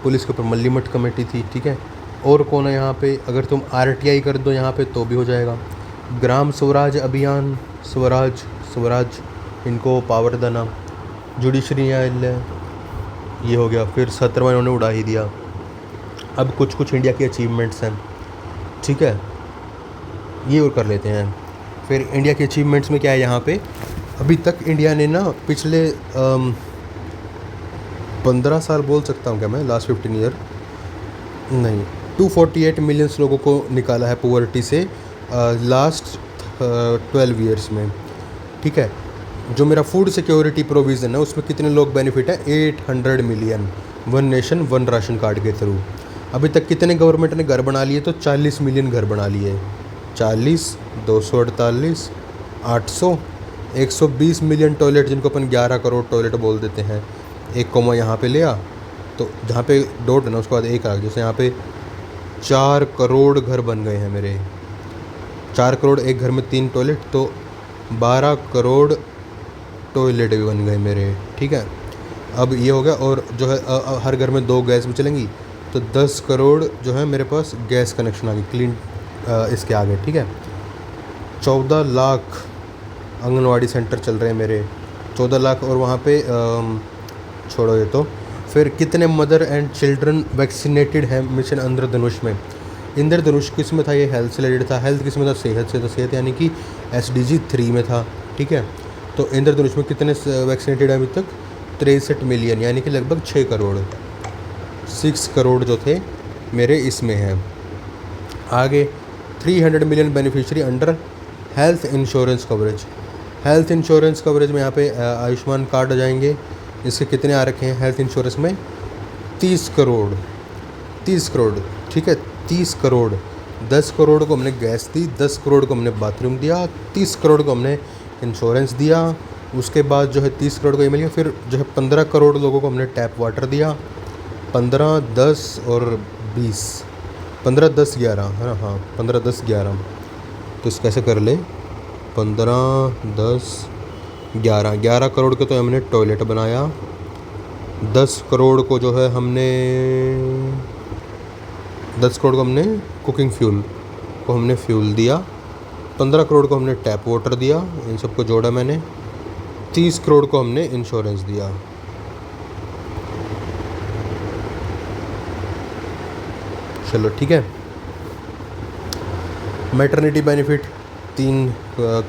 S1: पुलिस के ऊपर मल्लीमठ कमेटी थी, ठीक है। और कौन है यहाँ पे, अगर तुम RTI कर दो यहाँ पे तो भी हो जाएगा। ग्राम स्वराज अभियान, स्वराज इनको पावर देना, जुडिशरी न्यायालय ये हो गया। फिर 17वां इन्होंने उड़ा ही दिया। अब कुछ इंडिया की अचीवमेंट्स हैं, ठीक है, ये और कर लेते हैं। फिर इंडिया के अचीवमेंट्स में क्या है, यहाँ पे अभी तक इंडिया ने ना पिछले 15 साल बोल सकता हूँ क्या मैं, लास्ट 15 ईयर नहीं, 248 मिलियन लोगों को निकाला है पॉवर्टी से लास्ट 12 ईयर्स में, ठीक है। जो मेरा फूड सिक्योरिटी प्रोविज़न है उसमें कितने लोग बेनिफिट है, 800 million, one nation one ration card के थ्रू। अभी तक कितने गवर्नमेंट ने घर बना लिए, तो 40 मिलियन घर बना लिए। 40, 248, 800, 120 मिलियन टॉयलेट, जिनको अपन 11 करोड़ टॉयलेट बोल देते हैं। एक कॉमा यहाँ पे लिया तो जहाँ पे डॉट है ना उसके बाद एक आ गया, जैसे यहाँ पे 4 करोड़ घर बन गए हैं मेरे। 4 करोड़ एक घर में 3 टॉयलेट, तो 12 करोड़ टॉयलेट भी बन गए मेरे, ठीक है। अब ये हो गया, और जो है हर घर में 2 गैस भी चलेंगी, तो 10 करोड़ जो है मेरे पास गैस कनेक्शन आ गई क्लीन इसके आगे, ठीक है। 14 लाख आंगनवाड़ी सेंटर चल रहे हैं मेरे, 14 लाख। और वहाँ पे छोड़ो ये तो, फिर कितने मदर एंड चिल्ड्रन वैक्सीनेटेड हैं मिशन इंद्रधनुष में। इंद्रधनुष किस में था, ये हेल्थ से रिलेटेड था। हेल्थ किस में था, सेहत से, तो सेहत यानी कि SDG 3 में था, ठीक है। तो इंद्रधनुष में कितने वैक्सीनेटेड हैं अभी तक, 63 मिलियन, यानी कि लगभग 6 करोड़, 6 करोड़ जो थे मेरे इसमें हैं। आगे 300 million beneficiary under health insurance coverage. Health insurance coverage में यहाँ पे आयुष्मान कार्ड आ जाएंगे। इसके कितने आ रखे हैं हेल्थ इंश्योरेंस में? 30 करोड़, 30 करोड़, ठीक है, 30 करोड़। 10 करोड़ को हमने गैस दी, 10 करोड़ को हमने बाथरूम दिया, 30 करोड़ को हमने इंश्योरेंस दिया। उसके बाद जो है 30 करोड़ को ये मिल गया। फिर जो है 15 करोड़ लोगों को हमने टैप वाटर दिया। 15, 10 और 20, 15, 10, 11 है ना, हाँ 15, 10, 11। तो इस कैसे कर ले, 15, 10, 11, 11 करोड़ के तो हमने टॉयलेट बनाया। 10 करोड़ को जो है हमने 10 करोड़ को हमने कुकिंग फ्यूल को हमने फ्यूल दिया। 15 करोड़ को हमने टैप वाटर दिया, इन सबको जोड़ा मैंने। 30 करोड़ को हमने इंश्योरेंस दिया। चलो ठीक है। मैटरनिटी बेनिफिट 3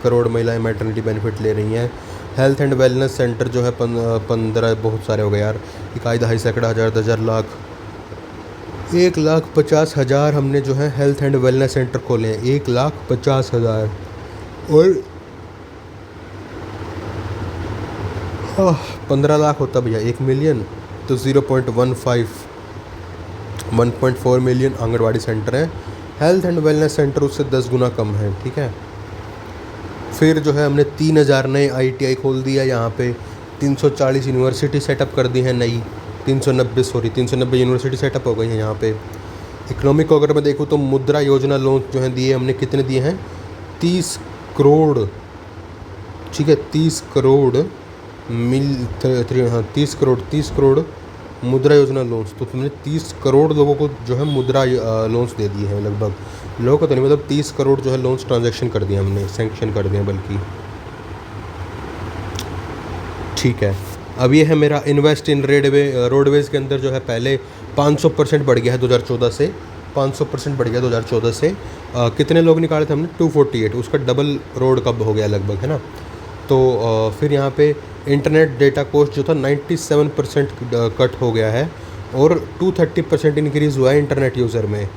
S1: करोड़ महिलाएं मैटरनिटी बेनिफिट ले रही हैं। हेल्थ एंड वेलनेस सेंटर जो है 15, बहुत सारे हो गए यार, इकाई, दहाई, सैकड़ा, हज़ार, 10,000, लाख, 1,50,000 हमने जो है हेल्थ एंड वेलनेस सेंटर खोले हैं। 1,50,000 और 15 लाख होता भैया 1 मिलियन, तो 1.4 मिलियन आंगनवाड़ी सेंटर हैं। हेल्थ एंड वेलनेस सेंटर उससे 10 गुना कम है, ठीक है। फिर जो है हमने 3,000 नए ITI खोल दिया यहाँ पे। 340 यूनिवर्सिटी सेटअप कर दी है नई, 390 यूनिवर्सिटी सेटअप हो गई हैं यहाँ पे। इकोनॉमिक को अगर मैं देखूँ तो मुद्रा योजना लोन जो है दिए हमने, कितने दिए हैं? 30 करोड़, ठीक है, 30 करोड़ हाँ 30 करोड़ मुद्रा योजना लोन्स। तो तुमने 30 करोड़ लोगों को जो है मुद्रा लोन्स दे दिए हैं। लगभग लोगों को तो नहीं, मतलब 30 करोड़ जो है लोन्स ट्रांजैक्शन कर दिए हमने, सैंक्शन कर दिए बल्कि, ठीक है। अब ये है मेरा इन्वेस्ट इन रोडवेज़ के अंदर जो है पहले 500% बढ़ गया है 2014 से, 500% बढ़ गया 2014 से। कितने लोग निकाले थे हमने? 248, उसका डबल रोड कब हो गया लगभग, है ना। तो फिर यहाँ पे इंटरनेट डेटा कॉस्ट जो था 97% कट हो गया है और 230% इंक्रीज़ हुआ है इंटरनेट यूज़र में।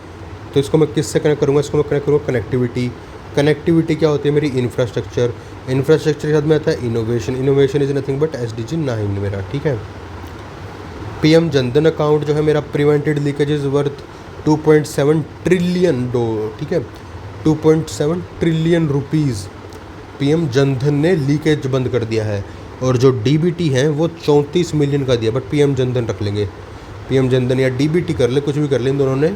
S1: तो इसको मैं किससे कनेक्ट करूँगा? इसको मैं कनेक्ट करूँगा कनेक्टिविटी। कनेक्टिविटी क्या होती है मेरी? इंफ्रास्ट्रक्चर। इंफ्रास्ट्रक्चर के साथ में आता है innovation. Innovation is nothing but SDG 9 मेरा, ठीक है। PM जनधन अकाउंट जो है मेरा प्रिवेंटेड लीकेजेस वर्थ 2.7 ट्रिलियन ठीक है, 2.7 ट्रिलियन रुपीज़ PM जनधन ने लीकेज बंद कर दिया है। और जो DBT हैं वो 34 मिलियन का दिया, बट PM जनधन रख लेंगे। PM जनधन या DBT कर ले, कुछ भी कर ले इन दोनों ने,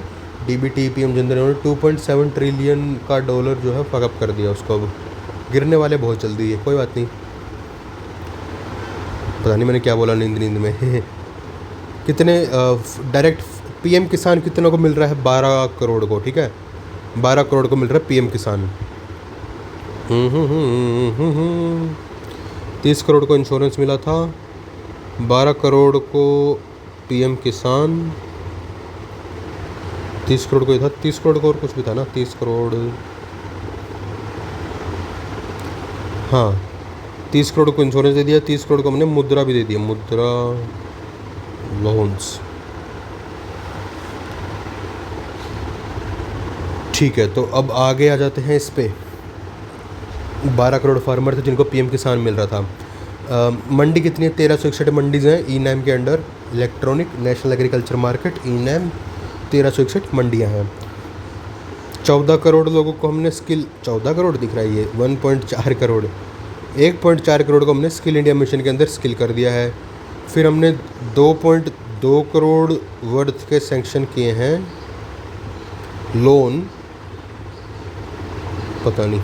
S1: DBT PM जनधन ने 2.7 ट्रिलियन का डॉलर जो है फकअप कर दिया उसको। अब गिरने वाले बहुत जल्दी है, कोई बात नहीं। पता नहीं मैंने क्या बोला नींद में कितने डायरेक्ट PM किसान कितनों को मिल रहा है? 12 करोड़ को, ठीक है, 12 करोड़ को मिल रहा है PM किसान। 30 करोड़ को इंश्योरेंस मिला था, 12 करोड़ को PM किसान, 30 करोड़ को ये था, 30 करोड़ को और कुछ भी था ना, 30 करोड़, हाँ 30 करोड़ को इंश्योरेंस दे दिया, 30 करोड़ को हमने मुद्रा भी दे दिया, मुद्रा लोन्स, ठीक है। तो अब आगे आ जाते हैं इस पे। 12 करोड़ फार्मर थे जिनको PM किसान मिल रहा था। मंडी कितनी है? 1361 मंडीज़ हैं E-NAM के under, electronic national agriculture market E-NAM, 1361 मंडियाँ हैं। 14 करोड़ लोगों को हमने स्किल, 14 करोड़ दिख रहा है ये, 1.4 करोड़, 1.4 करोड़ को हमने स्किल इंडिया मिशन के अंदर स्किल कर दिया है। फिर हमने 2.2 करोड़ वर्थ के सैंक्शन किए हैं लोन, पता नहीं,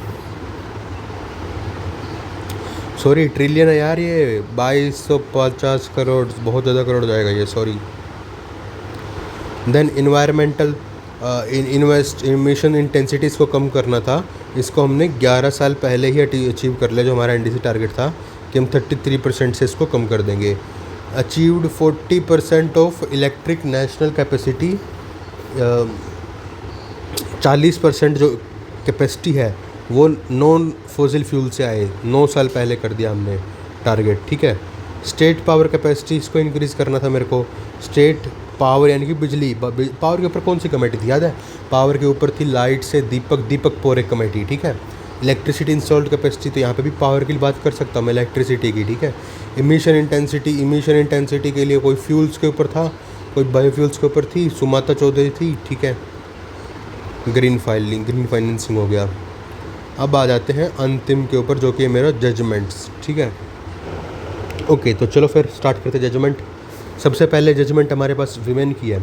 S1: सॉरी ट्रिलियन है यार ये, 2250 करोड़, बहुत ज़्यादा करोड़ जाएगा ये, sorry. Then environmental emission intensities को कम करना था, इसको हमने 11 साल पहले ही अचीव कर लिया, जो हमारा NDC टारगेट था कि हम 33% से इसको कम कर देंगे। Achieved 40% of electric national capacity, 40% जो कैपेसिटी है वो नॉन फॉसिल फ्यूल से आए, 9 साल पहले कर दिया हमने टारगेट, ठीक है। स्टेट पावर कैपेसिटी इसको इंक्रीज़ करना था मेरे को, स्टेट पावर यानी कि बिजली, पावर के ऊपर कौन सी कमेटी थी याद है? पावर के ऊपर थी लाइट से दीपक पोरेक कमेटी, ठीक है। इलेक्ट्रिसिटी इंस्टॉल्ड कैपेसिटी, तो यहाँ पे भी पावर की बात कर सकता हूँ मैं, इलेक्ट्रिसिटी की, ठीक है। इमिशन इंटेंसिटी के लिए कोई फ्यूल्स के ऊपर था, कोई बायोफ्यूल्स के ऊपर थी, सुमाता चौधरी थी, ठीक है। ग्रीन फाइनेंसिंग हो गया। अब आ जाते हैं अंतिम के ऊपर जो कि मेरा जजमेंट्स, ठीक है। ओके, तो चलो फिर स्टार्ट करते जजमेंट। सबसे पहले जजमेंट हमारे पास वीमेन की है,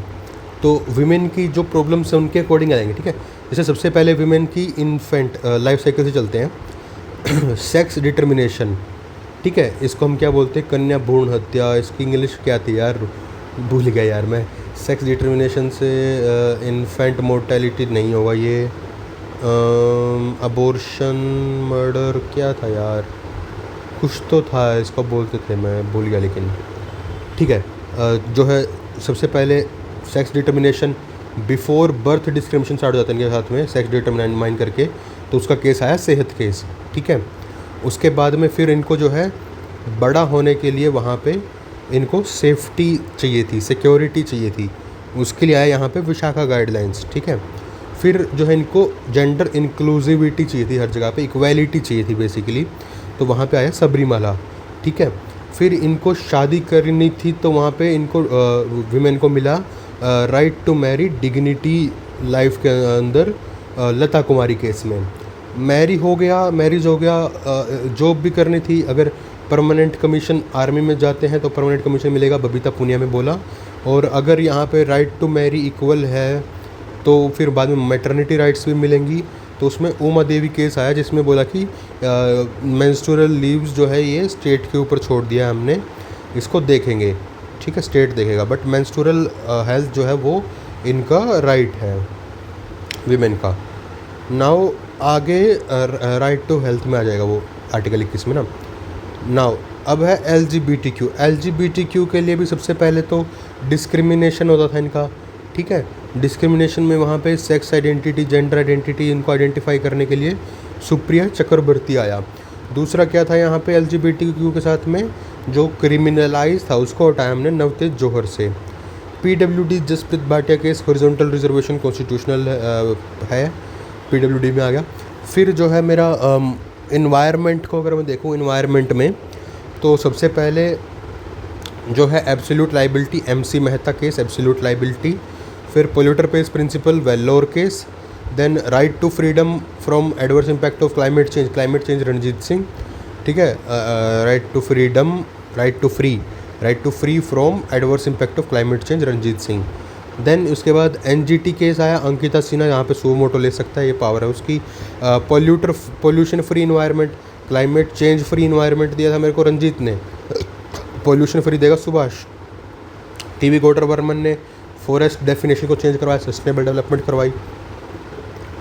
S1: तो वीमेन की जो प्रॉब्लम्स हैं उनके अकॉर्डिंग आएंगे, ठीक है। जैसे सबसे पहले वीमेन की इन्फेंट लाइफ साइकिल से चलते हैं। सेक्स डिटर्मिनेशन, ठीक है, इसको हम क्या बोलते हैं? कन्या भ्रूण हत्या। इसकी इंग्लिश क्या थी यार, भूल गया यार मैं। सेक्स डिटर्मिनेशन से इन्फेंट मोर्टेलिटी नहीं होगा ये, अबॉर्शन, मर्डर, क्या था यार, कुछ तो था इसको बोलते थे, मैं भूल गया लेकिन, ठीक है। जो है सबसे पहले sex determination before birth discrimination start हो जाता है इनके साथ में, सेक्स डिटर्मिनेशन करके, तो उसका केस आया सेहत केस, ठीक है। उसके बाद में फिर इनको जो है बड़ा होने के लिए वहाँ पे इनको सेफ्टी चाहिए थी, सिक्योरिटी चाहिए थी, उसके लिए आया यहाँ पे विशाखा गाइडलाइंस, ठीक है। फिर जो है इनको जेंडर इंक्लूसिविटी चाहिए थी, हर जगह पे इक्वालिटी चाहिए थी बेसिकली, तो वहाँ पे आया सबरीमाला, ठीक है। फिर इनको शादी करनी थी तो वहाँ पे इनको विमेन को मिला right to marry dignity life के अंदर, लता कुमारी केस में मैरिज हो गया, जॉब भी करनी थी, अगर परमानेंट कमीशन आर्मी में जाते हैं तो परमानेंट कमीशन मिलेगा, बबीता पुनिया में बोला। और अगर यहाँ पे राइट टू मैरी इक्वल है तो फिर बाद में मैटरनिटी राइट्स भी मिलेंगी, तो उसमें उमा देवी केस आया जिसमें बोला कि मेंस्ट्रुअल लीव्स जो है ये स्टेट के ऊपर छोड़ दिया हमने, इसको देखेंगे, ठीक है, स्टेट देखेगा, बट मेंस्ट्रुअल हेल्थ जो है वो इनका राइट है विमेन का। नाउ आगे राइट टू हेल्थ में आ जाएगा वो आर्टिकल 21 में ना। नाउ अब है एलजीबीटीक्यू के लिए भी सबसे पहले तो डिस्क्रिमिनेशन होता था इनका, ठीक है। डिस्क्रिमिनेशन में वहाँ पे सेक्स आइडेंटिटी, जेंडर आइडेंटिटी, इनको आइडेंटिफाई करने के लिए सुप्रिया चक्रवर्ती आया। दूसरा क्या था यहाँ पे एलजीबीटीक्यू के साथ में जो क्रिमिनलाइज था उसको हटाया हमने नवतेज जौहर से। PWD Jaspreet Bhatia case horizontal reservation constitutional है, पीडब्ल्यूडी में आ गया। फिर जो है मेरा इन्वायरमेंट को अगर मैं देखूँ, इन्वायरमेंट में तो सबसे पहले जो है absolute liability, MC Mehta case absolute liability. फिर polluter pays principle, Vellore case. Then right to freedom from adverse impact of climate change Ranjit Singh, ठीक है। Right to free from adverse impact of climate change Ranjit Singh. Then उसके बाद एनजीटी केस आया, अंकिता सिन्हा, यहाँ पे सो मोटो ले सकता है, ये पावर है उसकी। Pollution free environment, climate change free environment दिया था मेरे को रंजीत ने, पोल्यूशन फ्री देगा सुभाष। टीवी गोटर वर्मन ने फॉरेस्ट डेफिनेशन को चेंज करवाया, सस्टेनेबल डेवलपमेंट करवाई।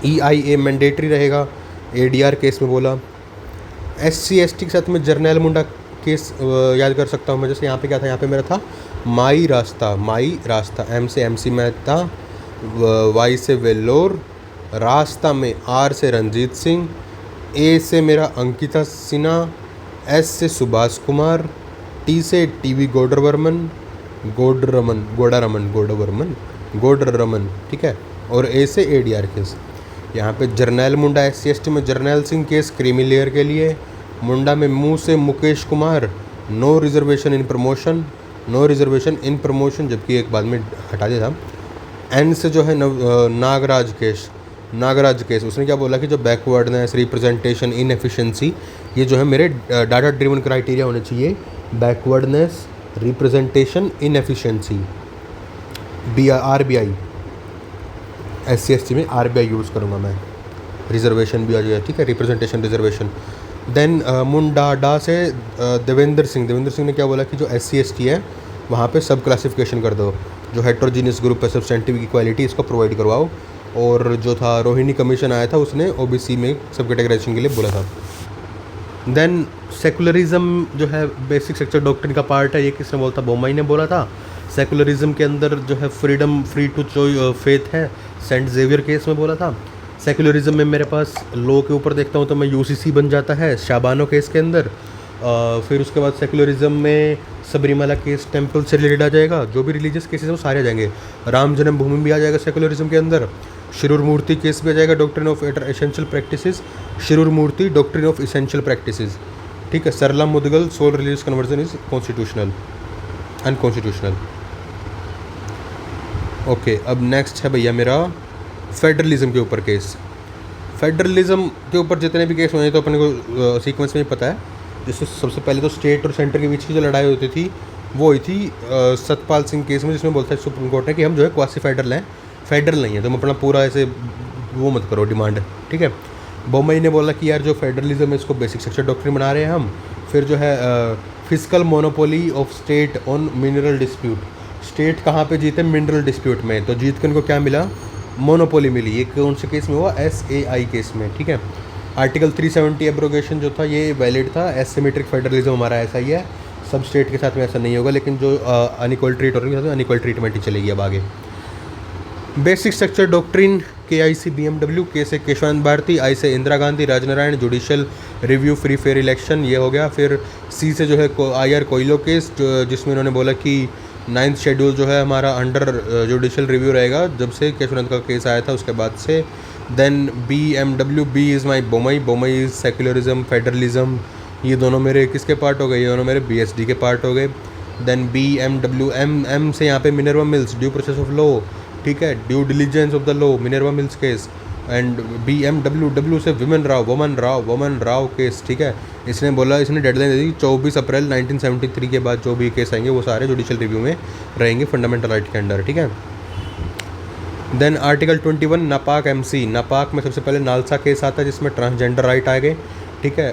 S1: EIA मैंडेटरी रहेगा, ADR केस में बोला। SC/ST के साथ में जर्नैल मुंडा केस याद कर सकता हूँ मैं, जैसे यहाँ पे क्या था, यहाँ पे मेरा था माई रास्ता, M से MC मेहता, Y से वेल्लोर, रास्ता में R से रंजीत सिंह, A से मेरा अंकिता सिन्हा, S से सुभाष कुमार, T से टीवी गोडरवर्मन, ठीक है, और A से ADR केस। यहाँ पे जर्नैल मुंडा SC/ST में Jarnail Singh case creamy layer के लिए। मुंडा में मुँह से Mukesh Kumar, no reservation in promotion, जबकि एक बाद में हटा दिया था। N से जो है नागराज केस, उसने क्या बोला कि जो बैकवर्डनेस, रिप्रेजेंटेशन, इनएफिशिएंसी, ये जो है मेरे डाटा ड्रिवन क्राइटेरिया होने चाहिए, backwardness, representation, inefficiency. RBI SC/ST में RBI यूज़ करूँगा मैं, रिजर्वेशन भी आ जाएगा, ठीक है, रिप्रेजेंटेशन, रिजर्वेशन। देन मुंडाडा से देवेंद्र सिंह ने क्या बोला कि जो SC/ST है वहाँ पे सब क्लासिफिकेशन कर दो, जो हेट्रोजीनियस ग्रुप है, सब्सटेंटिव इक्वालिटी, इसको प्रोवाइड करवाओ। और जो था रोहिणी कमीशन आया था, उसने OBC में सब कैटेगराइजेशन के लिए बोला था। देन सेकुलरिज्म जो है बेसिक स्ट्रक्चर डॉक्ट्रिन का पार्ट है, ये किसने बोला था? बोमाई ने बोला था। सेकुलरिज्म के अंदर जो है फ्री टू फेथ है, सेंट जेवियर केस में बोला था। सेकुलरिज्म में मेरे पास लॉ के ऊपर देखता हूँ तो मैं UCC बन जाता है शाबानो केस के अंदर। फिर उसके बाद सेकुलरिज्म में सबरीमाला केस टेम्पल से रिलेटेड आ जाएगा, जो भी रिलीजियस केसेस हैं वो सारे आ जाएंगे। राम जन्मभूमि भी आ जाएगा सेकुलरिज्म के अंदर। शिरूर मूर्ति केस भी आ जाएगा, doctrine of essential practices, Shirur Murti doctrine of essential practices, ठीक है। Sarla Mudgal sole religious conversion is constitutional unconstitutional. Okay, अब नेक्स्ट है भैया मेरा फेडरलिज्म के ऊपर केस। फेडरलिज्म के ऊपर जितने भी केस हुए तो अपने को सीक्वेंस में ही पता है। जिससे सबसे पहले तो स्टेट और सेंटर के बीच की जो लड़ाई होती थी वो हुई थी सतपाल सिंह केस में, जिसमें बोलता है सुप्रीम कोर्ट ने कि हम जो है क्वासी फेडरल हैं, फेडरल नहीं है, तुम अपना पूरा ऐसे वो मत करो डिमांड, ठीक है। बोमई ने बोला कि यार जो फेडरलिज्म है इसको बेसिक स्ट्रक्चर डॉक्ट्रिन बना रहे हैं हम। फिर जो है physical monopoly of state on mineral dispute, state कहाँ पे जीते? मिनरल डिस्प्यूट में। तो जीत कर इनको क्या मिला? मोनोपोली मिली। ये कौन से केस में हुआ? SAI केस में, ठीक है। आर्टिकल 370 एब्रोगेशन जो था ये वैलिड था। एसिमेट्रिक फेडरलिज्म हमारा ऐसा ही है, सब स्टेट के साथ में ऐसा नहीं होगा, लेकिन जो अनइक्वल ट्रीट हो रही है अनइक्वल ट्रीटमेंट ही चलेगी अब आगे। Basic structure doctrine KIC BMW, K से केशवानंद भारती, I से Indira Gandhi, Rajnarayan, judicial review, free fair election, ये हो गया। फिर C से जो है IR कोयलो केस, जिसमें इन्होंने बोला कि 9th शेड्यूल जो है हमारा अंडर जुडिशियल रिव्यू रहेगा जब से केशवानंद का केस आया था उसके बाद से। Then BMW, B is my Bommai, Bommai is secularism federalism, ये दोनों मेरे किसके पार्ट हो गए? ये दोनों मेरे BSD के पार्ट हो गए। देन BMW, M से यहाँ पे Minerva mills, due process of law, ठीक है, due diligence of the law, Minerva Mills case. And BMW से वुमन राव केस, ठीक है। इसने बोला, इसने डेडलाइन दे दी 24 अप्रैल 1973 के बाद जो भी केस आएंगे वो सारे जुडिशियल रिव्यू में रहेंगे फंडामेंटल राइट के अंडर, ठीक है। देन आर्टिकल 21 नापाक MC, नापाक में सबसे पहले नालसा केस आता है जिसमें ट्रांसजेंडर राइट आ गए, ठीक है।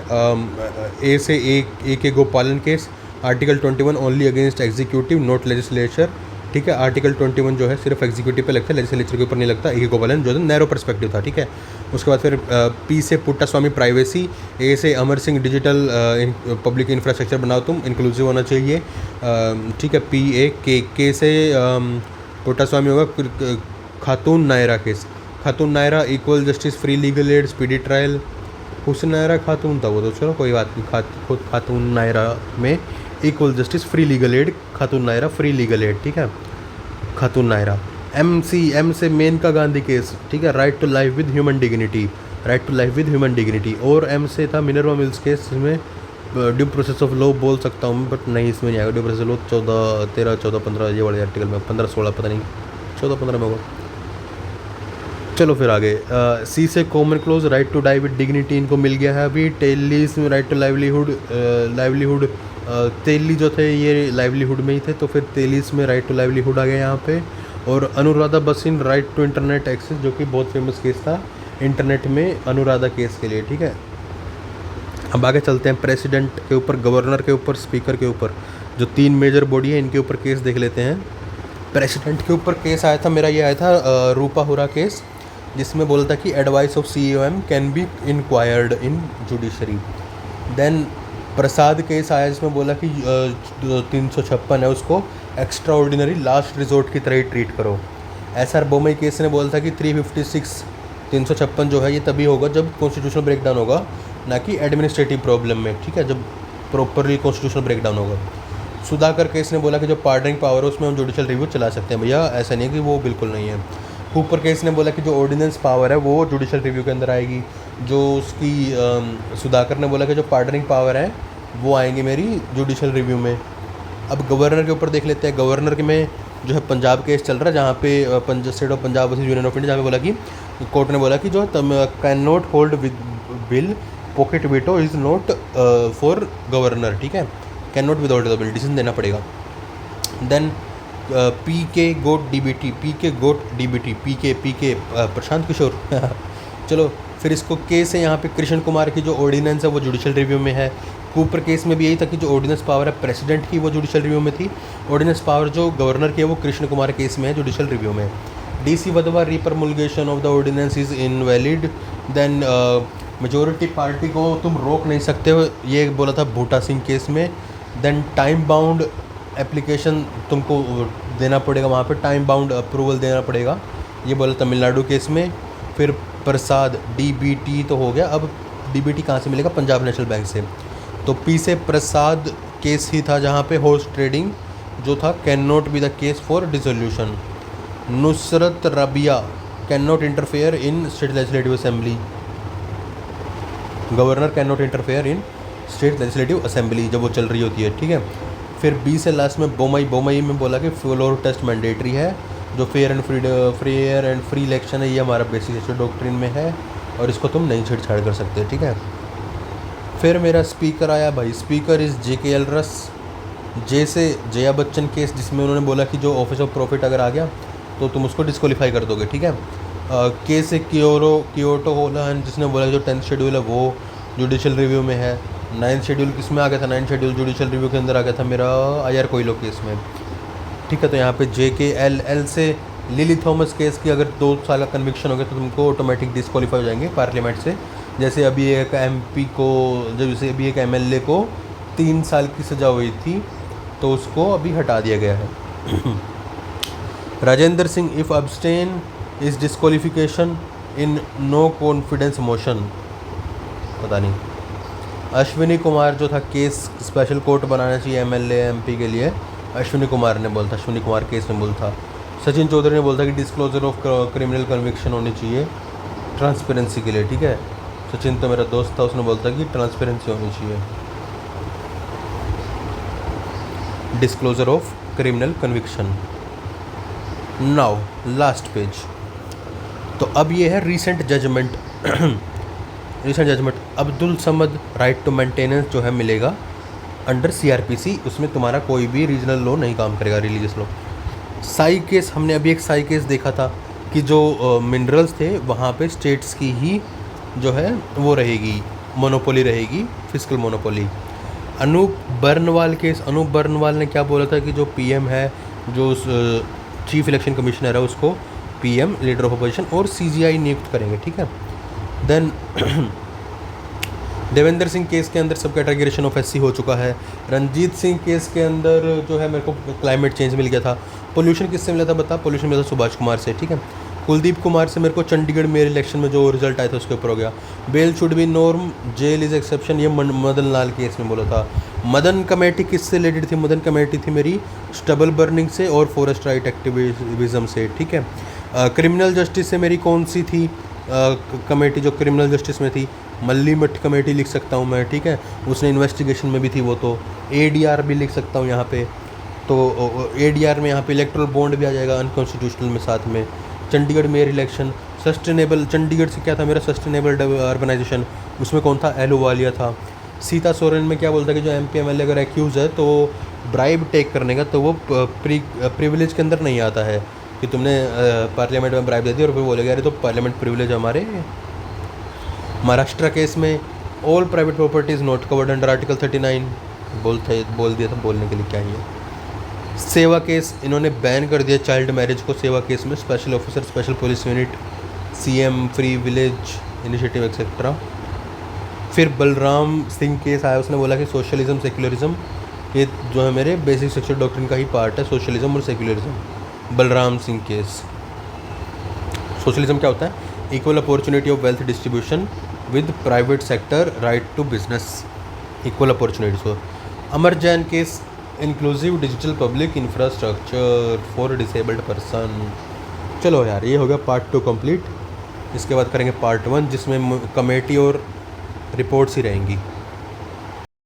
S1: A से A के गोपालन case, article 21 only against executive not legislature, ठीक है। आर्टिकल 21 जो है सिर्फ एग्जीक्यूटिव पे लगता है, लेजिस्लेचर के ऊपर नहीं लगता। A गोपालन जो है नैरो पर्सपेक्टिव था, ठीक है। उसके बाद फिर P से पुट्टा स्वामी प्राइवेसी, A से Amar Singh digital public infrastructure बनाओ तुम, इंक्लूसिव होना चाहिए, ठीक है। PA K से पुट्टा स्वामी होगा खातून Naira case, Khatoon Naira equal justice free legal aid speedy trial, Hussain Naira Khatoon था वो तो चलो कोई बात नहीं, खातून नायरा में equal justice free legal add, खातून नायरा फ्री लीगल एड, ठीक है, खातून नायरा। M से मेनका गांधी केस, ठीक है, right to life with human dignity, right to life with human dignity. और M से था मिनर्वा मिल्स केस, जिसमें ड्यू प्रोसेस ऑफ लॉ बोल सकता हूँ बट नहीं, इसमें नहीं आएगा ड्यू प्रोसेस ऑफ लॉ। 14, 13, 14, 15 ये वाले आर्टिकल में, 15, 16 पता नहीं, 14, 15 में होगा। चलो फिर आगे C से common cause, right to die with dignity इनको मिल गया है अभी। टेलीज में राइट टू लाइवलीहुड, तेली जो थे ये लाइवलीहुड में ही थे, तो फिर तेलीस में राइट टू लाइवलीहुड आ गया यहाँ पे। और Anuradha Bhasin right to internet access, जो कि बहुत फेमस केस था इंटरनेट में अनुराधा केस के लिए, ठीक है। अब आगे चलते हैं प्रेसिडेंट के ऊपर, गवर्नर के ऊपर, स्पीकर के ऊपर, जो 3 मेजर बॉडी है इनके ऊपर केस देख लेते हैं। प्रेसिडेंट के ऊपर केस आया था मेरा, ये आया था रूपा हुरा केस, जिसमें बोला था कि advice of COM can be inquired in judiciary. Then Prasad case आया जिसमें बोला कि 356 है उसको एक्स्ट्रा ऑर्डिनरी लास्ट रिजोर्ट की तरह ही ट्रीट करो। SR बोमई केस ने बोला था कि 356 जो है ये तभी होगा जब कॉन्स्टिट्यूशनल ब्रेकडाउन होगा, ना कि एडमिनिस्ट्रेटिव प्रॉब्लम में, ठीक है, जब प्रॉपरली कॉन्स्टिट्यूशनल ब्रेकडाउन होगा। सुधाकर केस ने बोला कि जो पार्डनिंग पावर है उसमें हम जुडिशियल रिव्यू चला सकते हैं, भैया ऐसा नहीं है कि वो बिल्कुल नहीं है। कूपर केस ने बोला कि जो ऑर्डिनेंस पावर है वो जुडिशियल रिव्यू के अंदर आएगी। जो उसकी सुधाकर ने बोला कि जो पार्डनिंग पावर है वो आएंगी मेरी जुडिशियल रिव्यू में। अब गवर्नर के ऊपर देख लेते हैं। गवर्नर के में जो है पंजाब केस चल रहा है, जहाँ पे state of Punjab versus union of India, जहाँ पे बोला कि कोर्ट ने बोला कि जो can not hold with bill, pocket veto is not for governor, ठीक है, can not without the bill, decision देना पड़ेगा। देन PK गोट DBT, PK प्रशांत किशोर चलो फिर इसको केस है यहाँ पे कृष्ण कुमार की जो ऑर्डिनेंस है वो जुडिशियल रिव्यू में है। कूपर केस में भी यही था कि जो ऑर्डिनेंस पावर है प्रेसिडेंट की वो जुडिशियल रिव्यू में थी, ऑर्डिनेंस पावर जो गवर्नर की है वो कृष्ण कुमार केस में है जुडिशियल रिव्यू में। DC Wadhwa repromulgation of the ordinance is invalid. Then majority party को तुम रोक नहीं सकते हो, ये बोला था बूटा सिंह केस में। देन टाइम बाउंड एप्लीकेशन तुमको देना पड़ेगा, वहाँ पे टाइम बाउंड अप्रूवल देना पड़ेगा, ये बोला तमिलनाडु केस में। फिर प्रसाद DBT तो हो गया, अब DBT कहाँ से मिलेगा? पंजाब नेशनल बैंक से। तो पी से प्रसाद केस ही था जहाँ पे हॉर्स ट्रेडिंग जो था can not be the case for dissolution. Nusrat Rabia can not interfere in state legislative assembly, governor can not interfere in state legislative assembly जब वो चल रही होती है, ठीक है। फिर बी से लास्ट में बोमई में बोला कि फ्लोर टेस्ट मैंडेटरी है, जो फेयर एंड फ्री इलेक्शन है, ये हमारा बेसिक सेक्शन डॉक्ट्रिन में है और इसको तुम नहीं छेड़छाड़ कर सकते, ठीक है। फिर मेरा स्पीकर आया भाई, स्पीकर इज़ JKL रस। जे से जया बच्चन केस जिसमें उन्होंने बोला कि जो ऑफिस ऑफ प्रॉफिट अगर आ गया तो तुम उसको डिस्क्वालीफाई कर दोगे, ठीक है। के से कियोटो होलाहन जिसने बोला जो 10th शेड्यूल है वो जुडिशल रिव्यू में है। 9th शेड्यूल किस में आ गया था, 9th शेड्यूल जुडिशल रिव्यू के अंदर आ गया था मेरा IR कोयलो केस में, ठीक है। तो यहाँ पे JKL से लिली थॉमस केस की अगर 2 साल का कन्विक्शन हो गया तो तुमको ऑटोमेटिक डिस्क्वालीफाई हो जाएंगे पार्लियामेंट से। जैसे अभी एक MP को, जैसे अभी एक MLA को 3 साल की सज़ा हुई थी तो उसको अभी हटा दिया गया है। Rajendra Singh if abstain is disqualification in no confidence motion, पता नहीं। अश्विनी कुमार जो था केस स्पेशल कोर्ट बनाना चाहिए MLA MP के लिए, अश्विनी कुमार ने बोला था, अश्विनी कुमार केस में बोला था। सचिन चौधरी ने बोला था कि डिस्क्लोजर ऑफ क्रिमिनल कन्विक्शन होनी चाहिए ट्रांसपेरेंसी के लिए, ठीक है। सचिन तो मेरा दोस्त था, उसने बोला था कि ट्रांसपेरेंसी होनी चाहिए, disclosure of criminal conviction. Now last page, तो अब ये है recent judgement. Recent judgement, Abdul Samad right to maintenance जो है मिलेगा अंडर CRPC, उसमें तुम्हारा कोई भी रीजनल लॉ नहीं काम करेगा, रिलीजियस लॉ। साई केस, हमने अभी एक साई केस देखा था कि जो मिनरल्स थे वहाँ पे स्टेट्स की ही जो है वो रहेगी, मोनोपोली रहेगी, physical monopoly. Anoop Barnwal case, Anoop Barnwal ने क्या बोला था कि जो PM है, जो चीफ इलेक्शन कमिश्नर है, उसको PM लीडर ऑफ अपोजिशन और CGI नियुक्त करेंगे, ठीक है। देन देवेंद्र सिंह केस के अंदर सब कैटेगराइजेशन ऑफ SC हो चुका है। रंजीत सिंह केस के अंदर जो है मेरे को क्लाइमेट चेंज मिल गया था। पोल्यूशन किससे मिला था बता, पोल्यूशन मिला था सुभाष कुमार से, ठीक है। कुलदीप कुमार से मेरे को चंडीगढ़ मेयर इलेक्शन में जो रिजल्ट आया था उसके ऊपर हो गया। Bail should be norm, jail is exception, ये मदन लाल केस में बोला था। मदन कमेटी किससे रिलेटेड थी, मदन कमेटी थी मेरी स्टबल बर्निंग से और फॉरेस्ट राइट एक्टिविज्म से, ठीक है। क्रिमिनल जस्टिस से मेरी कौन सी थी कमेटी जो क्रिमिनल जस्टिस में थी, मल्ली मठ कमेटी लिख सकता हूँ मैं, ठीक है, उसने इन्वेस्टिगेशन में भी थी वो। तो ADR भी लिख सकता हूँ यहाँ पे, तो ADR में यहाँ पे इलेक्ट्रल बॉन्ड भी आ जाएगा अनकॉन्स्टिट्यूशनल में साथ में। Chandigarh mayor election, sustainable, Chandigarh से क्या था मेरा सस्टेनेबल अर्बनाइजेशन, उसमें कौन था, एलुवालिया था। सीता सोरेन में क्या बोलता है कि जो MP MLA अगर एक्यूज़ है तो ब्राइब टेक करने का तो वो प्रिविलेज के अंदर नहीं आता है कि तुमने पार्लियामेंट में ब्राइब दे दी और फिर बोलेगा अरे तो पार्लियामेंट प्रिविलेज हमारे। महाराष्ट्र केस में all private properties not covered under article 39 बोल दिया था, बोलने के लिए क्या ही है। सेवा केस इन्होंने बैन कर दिया चाइल्ड मैरिज को सेवा केस में, special officer, special police unit, CM free village initiative etcetera. फिर बलराम सिंह केस आया, उसने बोला कि सोशलिज्म सेक्युलरिज्म ये जो है मेरे बेसिक सेक्शन डॉक्ट्रिन का ही पार्ट है, सोशलिज्म और secularism. Balram Singh case, socialism क्या होता है, equal opportunity of wealth distribution with private sector right to business, equal opportunity. So Amar Jain case, inclusive digital public infrastructure for disabled person. चलो यार ये हो गया पार्ट 2 कंप्लीट। इसके बाद करेंगे पार्ट 1 जिसमें कमेटी और रिपोर्ट्स ही रहेंगी।